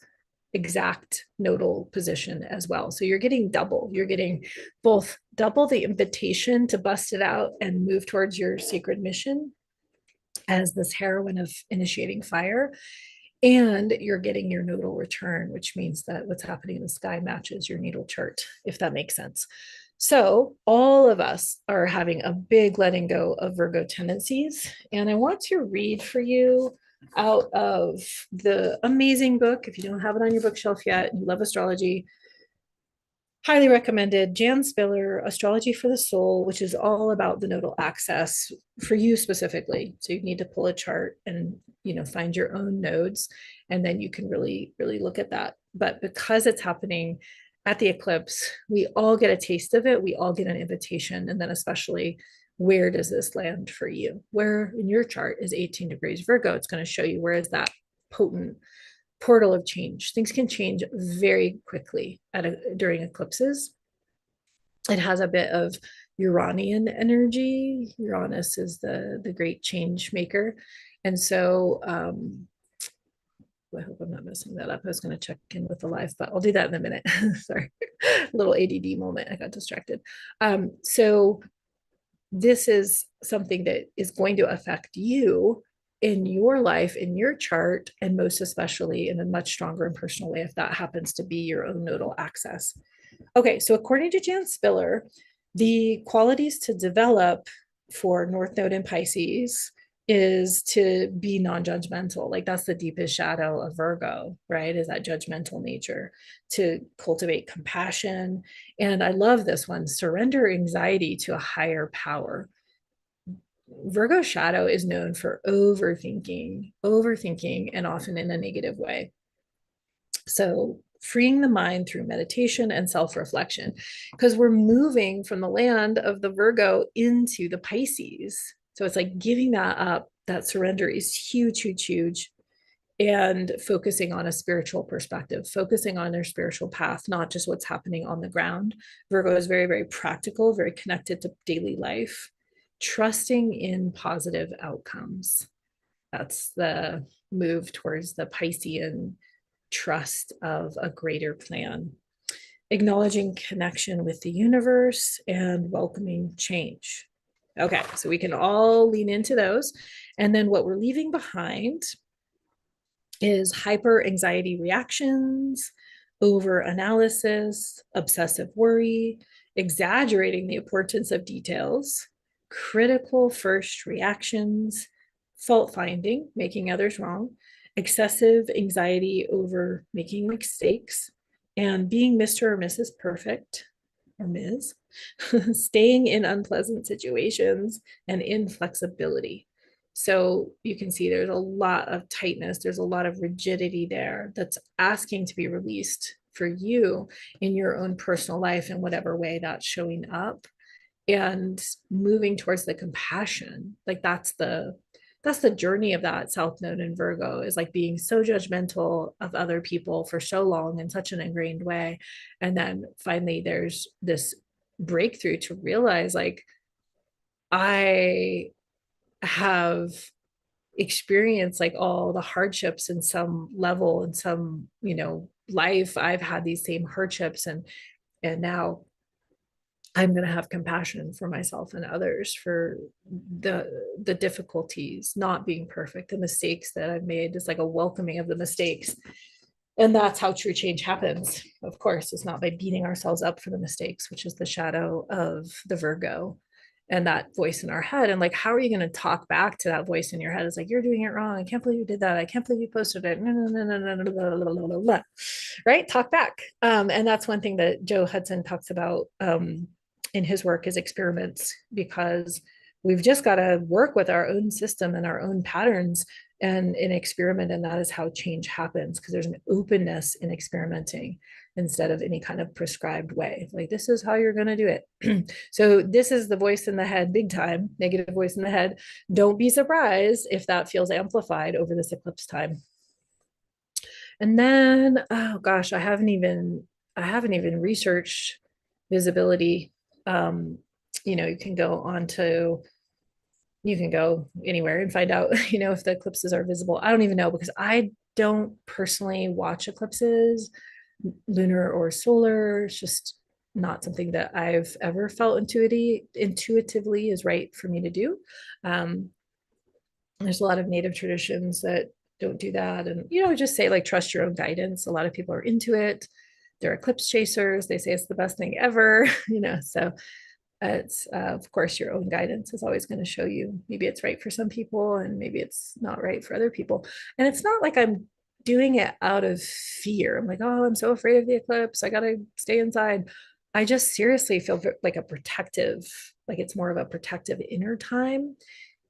exact nodal position as well. So you're getting double. You're getting both double the invitation to bust it out and move towards your sacred mission as this heroine of initiating fire. And you're getting your nodal return, which means that what's happening in the sky matches your natal chart, if that makes sense. So all of us are having a big letting go of Virgo tendencies. And I want to read for you out of the amazing book. If you don't have it on your bookshelf yet, you love astrology, highly recommended, Jan Spiller, Astrology for the Soul, which is all about the nodal axis for you specifically. So you need to pull a chart and, find your own nodes, and then you can really, really look at that. But because it's happening at the eclipse, we all get a taste of it. We all get an invitation. And then especially, where does this land for you? Where in your chart is 18 degrees Virgo? It's going to show you where is that potent portal of change. Things can change very quickly during eclipses. It has a bit of Uranian energy. Uranus is the great change maker. And so I hope I'm not messing that up. I was going to check in with the live, but I'll do that in a minute. Sorry, a little ADD moment. I got distracted. So this is something that is going to affect you in your life, in your chart, and most especially in a much stronger and personal way if that happens to be your own nodal axis. Okay, so according to Jan Spiller, the qualities to develop for North Node in Pisces is to be non-judgmental. Like that's the deepest shadow of Virgo, right? Is that judgmental nature, to cultivate compassion. And I love this one, surrender anxiety to a higher power. Virgo shadow is known for overthinking, and often in a negative way. So freeing the mind through meditation and self-reflection, because we're moving from the land of the Virgo into the Pisces. So it's like giving that up. That surrender is huge, huge, huge. And focusing on a spiritual perspective, focusing on their spiritual path, not just what's happening on the ground. Virgo is very, very practical, very connected to daily life, trusting in positive outcomes. That's the move towards the Piscean trust of a greater plan. Acknowledging connection with the universe and welcoming change. Okay, so we can all lean into those. And then what we're leaving behind is hyper anxiety reactions, over analysis, obsessive worry, exaggerating the importance of details, critical first reactions, fault finding, making others wrong, excessive anxiety over making mistakes, and being Mr. or Mrs. Perfect or Ms., staying in unpleasant situations, and inflexibility. So you can see there's a lot of tightness, there's a lot of rigidity there that's asking to be released for you in your own personal life in whatever way that's showing up, and moving towards the compassion. Like that's the journey of that South Node in Virgo, is like being so judgmental of other people for so long in such an ingrained way. And then finally there's this breakthrough to realize like, I have experienced like all the hardships in some level, in some, life. I've had these same hardships, and now I'm going to have compassion for myself and others for the difficulties, not being perfect, the mistakes that I've made. It's like a welcoming of the mistakes. And that's how true change happens. Of course, it's not by beating ourselves up for the mistakes, which is the shadow of the Virgo and that voice in our head. And like, how are you going to talk back to that voice in your head? It's like, you're doing it wrong. I can't believe you did that. I can't believe you posted it. No, no, no, no, no, no, no, no, no, no. Right? Talk back. And that's one thing that Joe Hudson talks about in his work, is experiments, because we've just got to work with our own system and our own patterns and in experiment. And that is how change happens, because there's an openness in experimenting. instead of any kind of prescribed way. Like, this is how you're going to do it. So this is the voice in the head, big time, negative voice in the head. Don't be surprised if that feels amplified over this eclipse time. And then, oh gosh, I haven't even researched visibility. You can go on to, you can go anywhere and find out, if the eclipses are visible. I don't even know, because I don't personally watch eclipses, lunar or solar. It's just not something that I've ever felt intuitively is right for me to do. There's a lot of native traditions that don't do that. And, just say, like, trust your own guidance. A lot of people are into it. They're eclipse chasers. They say it's the best thing ever, so it's, of course, your own guidance is always going to show you, maybe it's right for some people and maybe it's not right for other people. And it's not like I'm doing it out of fear. I'm like, oh, I'm so afraid of the eclipse, I got to stay inside. I just seriously feel like it's more of a protective inner time.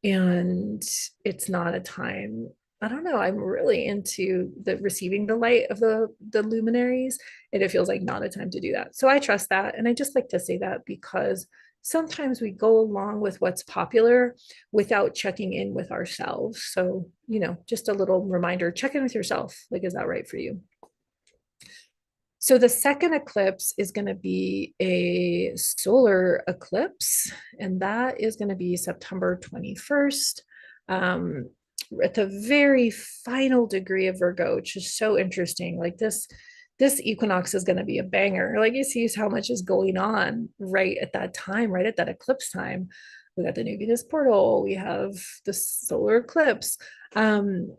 And it's not a time, I don't know, I'm really into the receiving the light of the luminaries, and it feels like not a time to do that. So I trust that. And I just like to say that because sometimes we go along with what's popular without checking in with ourselves. So, just a little reminder, check in with yourself. Like, is that right for you? So the second eclipse is going to be a solar eclipse, and that is going to be September 21st, at the very final degree of Virgo, which is so interesting. Like, this equinox is going to be a banger. Like, you see how much is going on right at that time, right at that eclipse time. We got the new Venus portal, we have the solar eclipse. And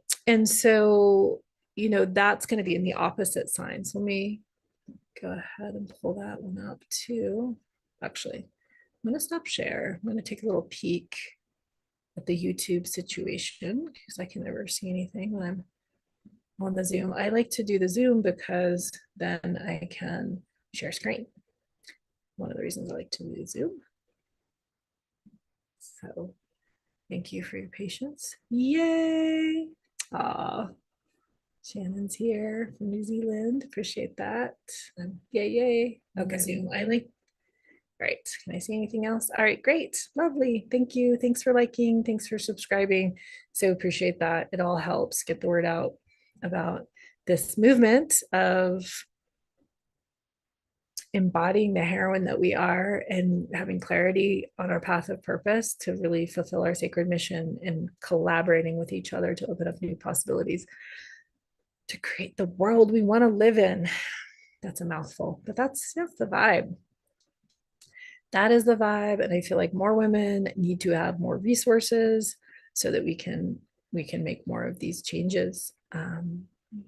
so, that's going to be in the opposite sign. So let me go ahead and pull that one up too. Actually, I'm going to stop share. I'm going to take a little peek at the YouTube situation because I can never see anything when I'm on the Zoom. I like to do the Zoom because then I can share screen. One of the reasons I like to do Zoom. So thank you for your patience. Yay! Aw, Shannon's here from New Zealand. Appreciate that. Yay, yay. Okay, Zoom. Right. Can I see anything else? All right, great. Lovely. Thank you. Thanks for liking. Thanks for subscribing. So appreciate that. It all helps get the word out about this movement of embodying the heroine that we are and having clarity on our path of purpose to really fulfill our sacred mission, and collaborating with each other to open up new possibilities to create the world we want to live in. That's a mouthful, but that's the vibe. That is the vibe. And I feel like more women need to have more resources so that we can make more of these changes.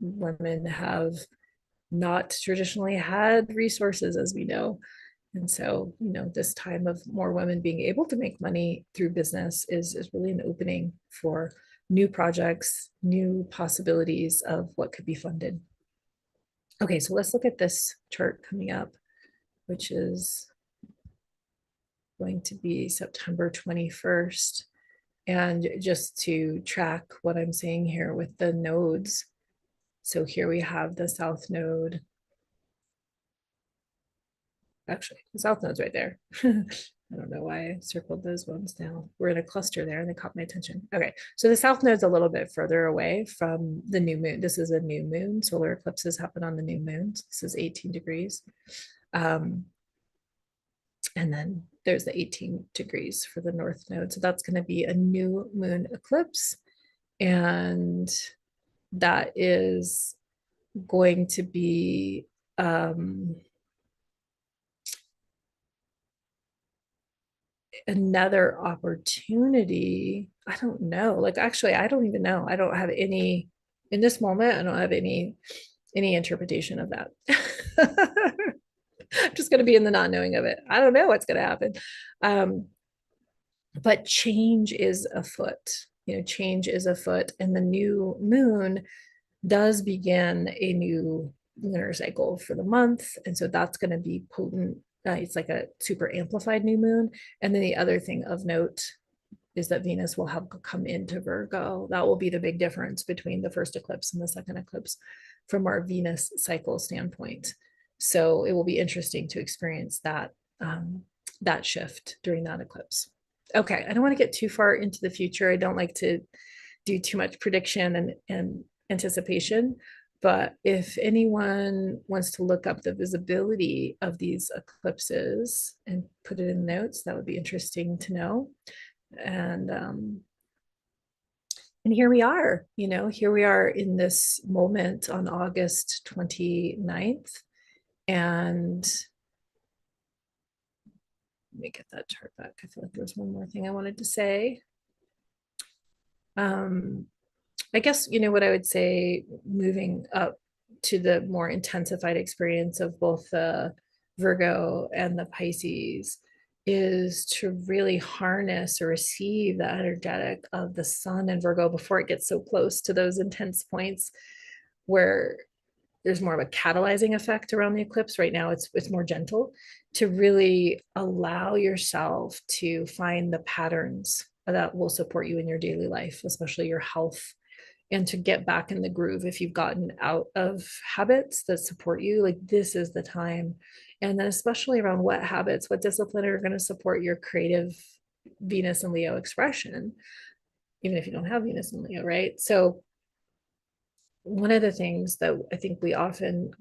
Women have not traditionally had resources, as we know. And so, this time of more women being able to make money through business is really an opening for new projects, new possibilities of what could be funded. Okay, so let's look at this chart coming up, which is going to be September 21st. And just to track what I'm saying here with the nodes. So here we have the south node. Actually, the south node's right there. I don't know why I circled those ones now. We're in a cluster there and they caught my attention. Okay, so the south node's a little bit further away from the new moon. This is a new moon. Solar eclipses happen on the new moon. This is 18 degrees. And then there's the 18 degrees for the north node. So that's going to be a new moon eclipse. And that is going to be another opportunity. I don't know. Like, actually, I don't even know. I don't have any, in this moment, I don't have any interpretation of that. I'm just going to be in the not knowing of it. I don't know what's going to happen. But change is afoot. Change is afoot. And the new moon does begin a new lunar cycle for the month. And so that's going to be potent. It's like a super amplified new moon. And then the other thing of note is that Venus will have come into Virgo. That will be the big difference between the first eclipse and the second eclipse from our Venus cycle standpoint. So it will be interesting to experience that shift during that eclipse. Okay, I don't want to get too far into the future. I don't like to do too much prediction and anticipation. But if anyone wants to look up the visibility of these eclipses and put it in notes, that would be interesting to know. And here we are, here we are in this moment on August 29th. And let me get that chart back. I feel like there was one more thing I wanted to say. I guess, what I would say moving up to the more intensified experience of both the Virgo and the Pisces is to really harness or receive the energetic of the sun and Virgo before it gets so close to those intense points where there's more of a catalyzing effect around the eclipse. Right now it's more gentle, to really allow yourself to find the patterns that will support you in your daily life, especially your health, and to get back in the groove. If you've gotten out of habits that support you, like, this is the time. And then especially around what habits, what discipline are going to support your creative Venus and Leo expression, even if you don't have Venus and Leo, right? So one of the things that I think we often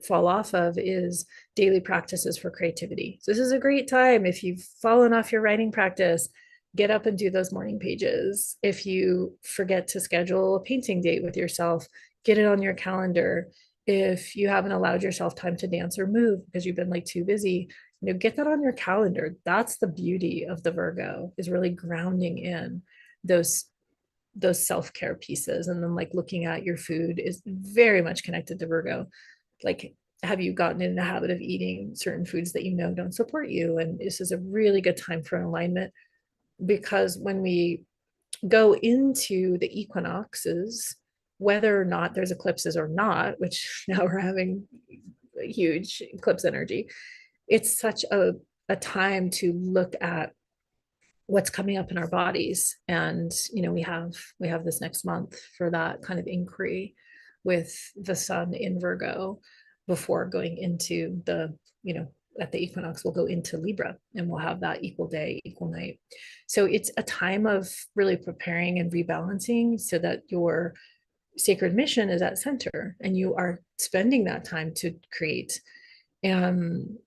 fall off of is daily practices for creativity. So this is a great time. If you've fallen off your writing practice, get up and do those morning pages. If you forget to schedule a painting date with yourself, get it on your calendar. If you haven't allowed yourself time to dance or move because you've been like too busy, get that on your calendar. That's the beauty of the Virgo, is really grounding in those self-care pieces. And then, like, looking at your food is very much connected to Virgo. Like, have you gotten in the habit of eating certain foods that don't support you? And this is a really good time for an alignment, because when we go into the equinoxes, whether or not there's eclipses or not, which now we're having a huge eclipse energy, it's such a time to look at what's coming up in our bodies. And we have this next month for that kind of inquiry with the sun in Virgo, before going into the at the equinox we'll go into Libra, and we'll have that equal day equal night. So it's a time of really preparing and rebalancing, so that your sacred mission is at center and you are spending that time to create. um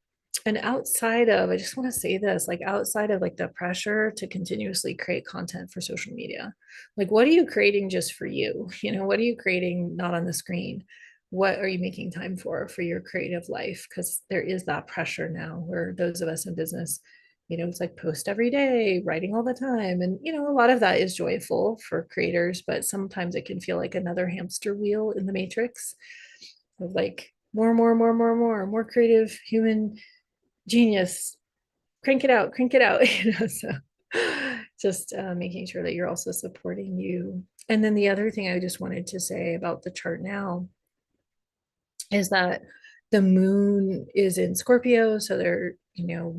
and outside of, I just want to say this, like, outside of like the pressure to continuously create content for social media, like, what are you creating just for you? What are you creating not on the screen? What are you making time for your creative life? Because there is that pressure now, where those of us in business, it's like post every day, writing all the time. And a lot of that is joyful for creators, but sometimes it can feel like another hamster wheel in the matrix of like more creative human genius, crank it out. So just making sure that you're also supporting you. And then the other thing I just wanted to say about the chart now is that the moon is in Scorpio, so there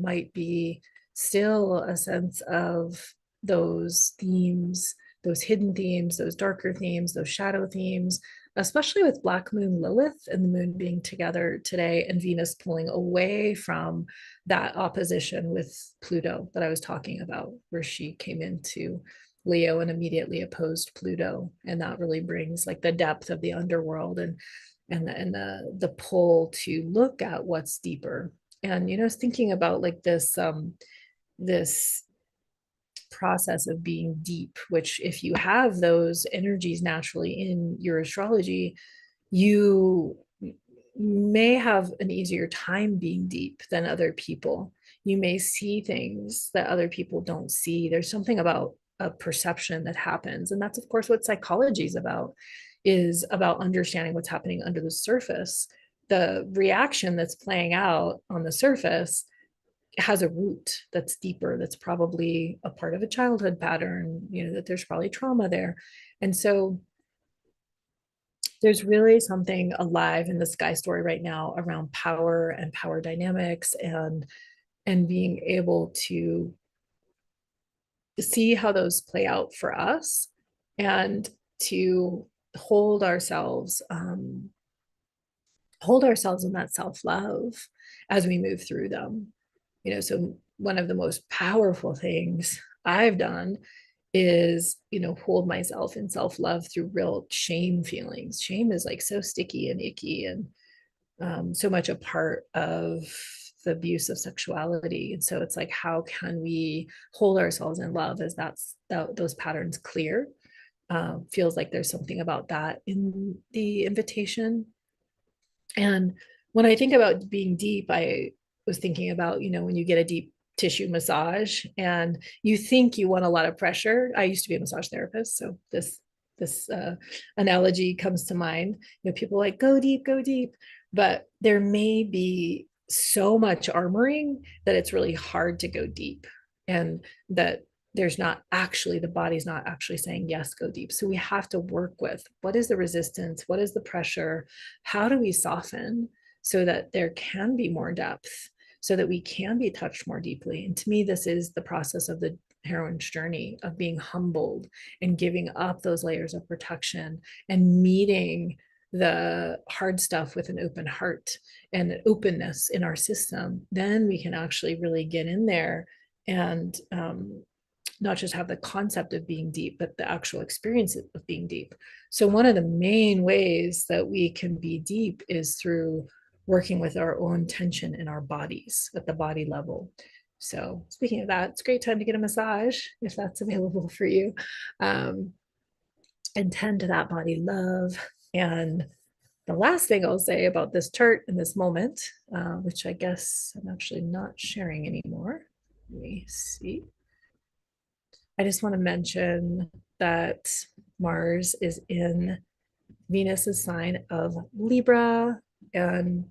might be still a sense of those themes, those hidden themes, those darker themes, those shadow themes, especially with Black Moon Lilith and the moon being together today, and Venus pulling away from that opposition with Pluto that I was talking about, where she came into Leo and immediately opposed Pluto. And that really brings like the depth of the underworld, and the pull to look at what's deeper. And I was thinking about like this process of being deep, which, if you have those energies naturally in your astrology, you may have an easier time being deep than other people. You may see things that other people don't see. There's something about a perception that happens, and that's of course what psychology is about understanding what's happening under the surface. The reaction that's playing out on the surface has a root that's deeper, that's probably a part of a childhood pattern, that there's probably trauma there. And so there's really something alive in the sky story right now around power and power dynamics, and being able to see how those play out for us, and to hold ourselves hold ourselves in that self-love as we move through them. So one of the most powerful things I've done is, hold myself in self-love through real shame feelings. Shame is like so sticky and icky, and so much a part of the abuse of sexuality. And so it's like, how can we hold ourselves in love as those patterns clear? Feels like there's something about that in the invitation. And when I think about being deep, I was thinking about, when you get a deep tissue massage and you think you want a lot of pressure. I used to be a massage therapist, so this analogy comes to mind. People like, go deep, but there may be so much armoring that it's really hard to go deep, and that the body's not actually saying yes, go deep. So we have to work with, what is the resistance, what is the pressure, how do we soften so that there can be more depth, so that we can be touched more deeply. And to me, this is the process of the heroine's journey of being humbled and giving up those layers of protection and meeting the hard stuff with an open heart and an openness in our system. Then we can actually really get in there and not just have the concept of being deep, but the actual experience of being deep. So one of the main ways that we can be deep is through working with our own tension in our bodies at the body level. So speaking of that, it's a great time to get a massage if that's available for you. And tend to that body love. And the last thing I'll say about this chart in this moment, which I guess I'm actually not sharing anymore. Let me see. I just want to mention that Mars is in Venus's sign of Libra, and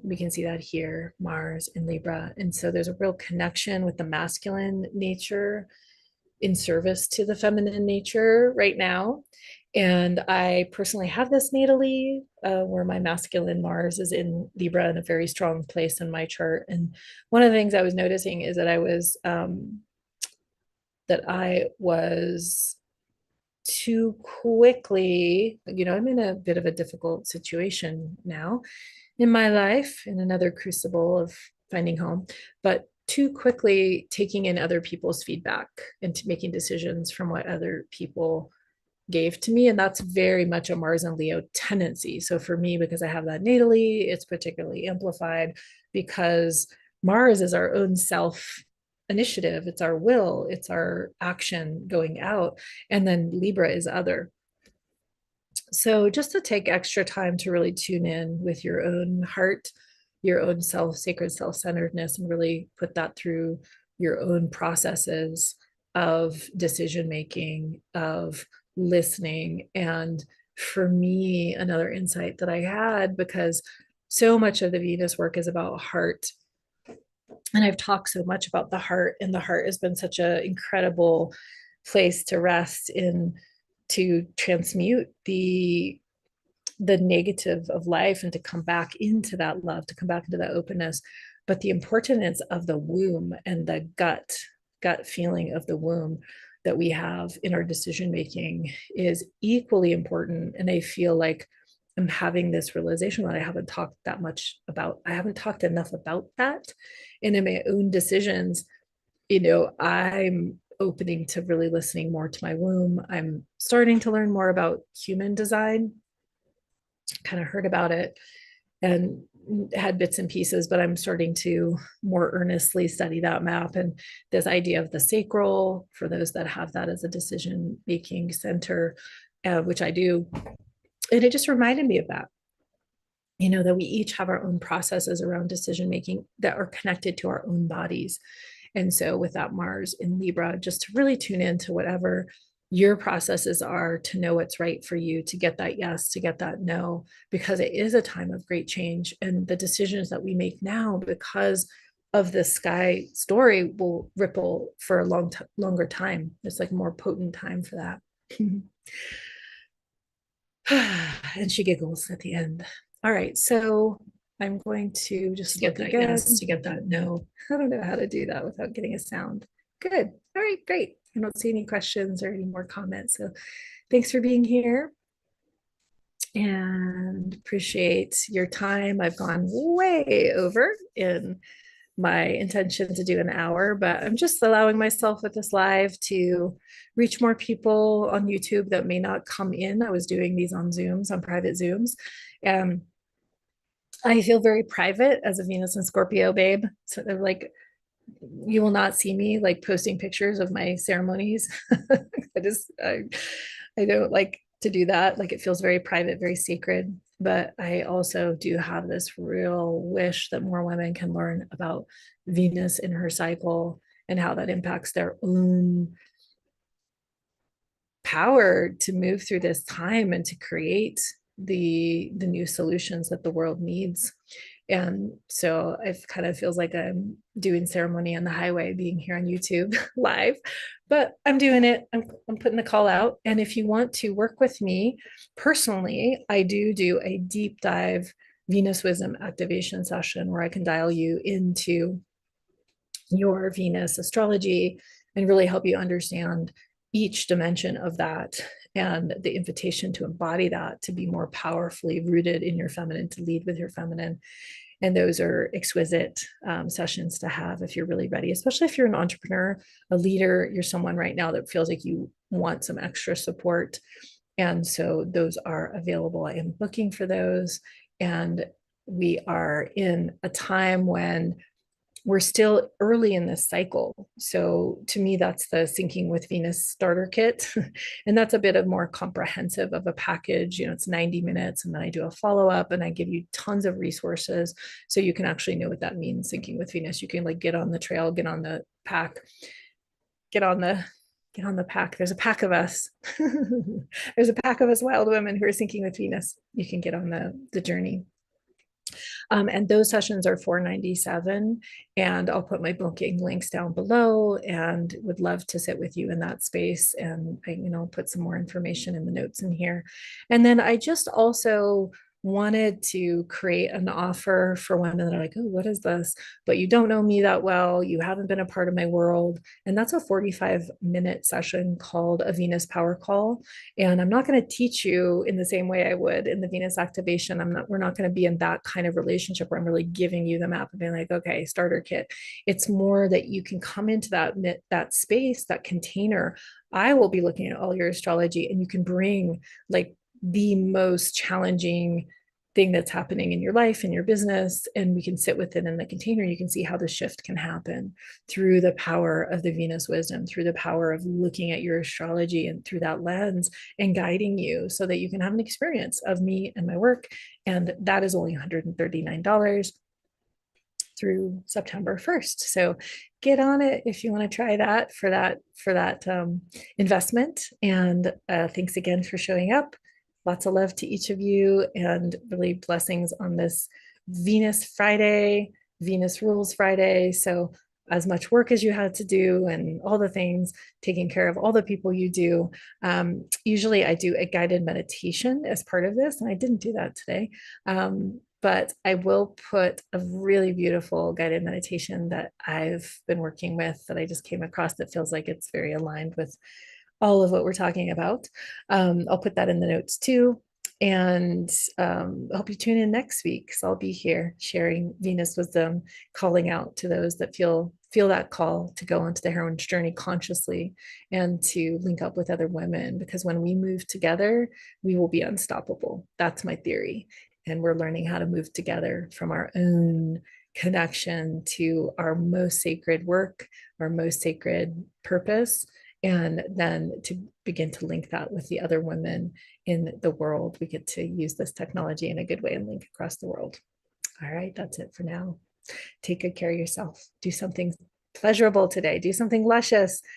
we can see that here, Mars in Libra. And so there's a real connection with the masculine nature in service to the feminine nature right now. And I personally have this natally, where my masculine Mars is in Libra in a very strong place in my chart. And one of the things I was noticing is that I was too quickly, I'm in a bit of a difficult situation now in my life, in another crucible of finding home, but too quickly taking in other people's feedback and to making decisions from what other people gave to me. And that's very much a Mars and Leo tendency. So for me, because I have that natally, it's particularly amplified because Mars is our own self initiative, it's our will, it's our action going out. And then Libra is other. So just to take extra time to really tune in with your own heart, your own self, sacred self-centeredness, and really put that through your own processes of decision making, of listening. And for me, another insight that I had, because so much of the Venus work is about heart, and I've talked so much about the heart, and the heart has been such an incredible place to rest in, to transmute the negative of life and to come back into that love, to come back into that openness. But the importance of the womb and the gut feeling of the womb that we have in our decision making is equally important. And I feel like I'm having this realization that I haven't talked enough about that. And in my own decisions, I'm opening to really listening more to my womb. I'm starting to learn more about human design, kind of heard about it and had bits and pieces, but I'm starting to more earnestly study that map and this idea of the sacral for those that have that as a decision making center, which I do. And it just reminded me of that, that we each have our own processes around decision making that are connected to our own bodies. And so with that Mars in Libra, just to really tune into whatever your processes are, to know what's right for you, to get that yes, to get that no, because it is a time of great change. And the decisions that we make now, because of the sky story, will ripple for a longer time. It's like a more potent time for that. And she giggles at the end. All right, so I'm going to just get that yes, to get that no. I don't know how to do that without getting a sound. Good. All right, great. I don't see any questions or any more comments. So thanks for being here. and appreciate your time. I've gone way over in my intention to do an hour, but I'm just allowing myself with this live to reach more people on YouTube that may not come in. I was doing these on Zooms, on private Zooms. And I feel very private as a Venus and Scorpio babe. So they're like, you will not see me like posting pictures of my ceremonies. I don't like to do that. Like it feels very private, very sacred. But I also do have this real wish that more women can learn about Venus in her cycle and how that impacts their own power to move through this time and to create the new solutions that the world needs. And so it kind of feels like I'm doing ceremony on the highway, being here on YouTube live, but I'm doing it. I'm putting the call out. And if you want to work with me personally, I do a deep dive Venus wisdom activation session where I can dial you into your Venus astrology and really help you understand each dimension of that and the invitation to embody that, to be more powerfully rooted in your feminine, to lead with your feminine. And those are exquisite sessions to have if you're really ready, especially if you're an entrepreneur, a leader, you're someone right now that feels like you want some extra support. And so those are available. I am booking for those. And we are in a time when we're still early in this cycle. So to me, that's the Syncing with Venus starter kit. And that's a bit of more comprehensive of a package. You know, it's 90 minutes and then I do a follow-up and I give you tons of resources so you can actually know what that means, Syncing with Venus. You can like get on the trail, get on the pack, get on the pack. There's a pack of us. There's a pack of us wild women who are syncing with Venus. You can get on the journey. And those sessions are $497. And I'll put my booking links down below and would love to sit with you in that space. And I, put some more information in the notes in here. And then I just also wanted to create an offer for women that are like, oh, what is this? But you don't know me that well. You haven't been a part of my world. And that's a 45-minute session called a Venus Power Call. And I'm not going to teach you in the same way I would in the Venus activation. We're not going to be in that kind of relationship where I'm really giving you the map and being like, okay, starter kit. It's more that you can come into that space, that container. I will be looking at all your astrology and you can bring like the most challenging thing that's happening in your life, in your business, and we can sit with it in the container. You can see how the shift can happen through the power of the Venus wisdom, through the power of looking at your astrology and through that lens and guiding you so that you can have an experience of me and my work. And that is only $139 through September 1st. So get on it if you want to try that for that investment. And thanks again for showing up. Lots of love to each of you and really blessings on this Venus Friday, Venus Rules Friday. So as much work as you had to do and all the things, taking care of all the people you do. Usually I do a guided meditation as part of this, and I didn't do that today. But I will put a really beautiful guided meditation that I've been working with that I just came across that feels like it's very aligned with all of what we're talking about. I'll put that in the notes too. And I hope you tune in next week. So I'll be here sharing Venus wisdom, calling out to those that feel that call to go onto the heroine's journey consciously and to link up with other women. Because when we move together, we will be unstoppable. That's my theory. And we're learning how to move together from our own connection to our most sacred work, our most sacred purpose, and then to begin to link that with the other women in the world. We get to use this technology in a good way and link across the world. All right, that's it for now. Take good care of yourself. Do something pleasurable today. Do something luscious.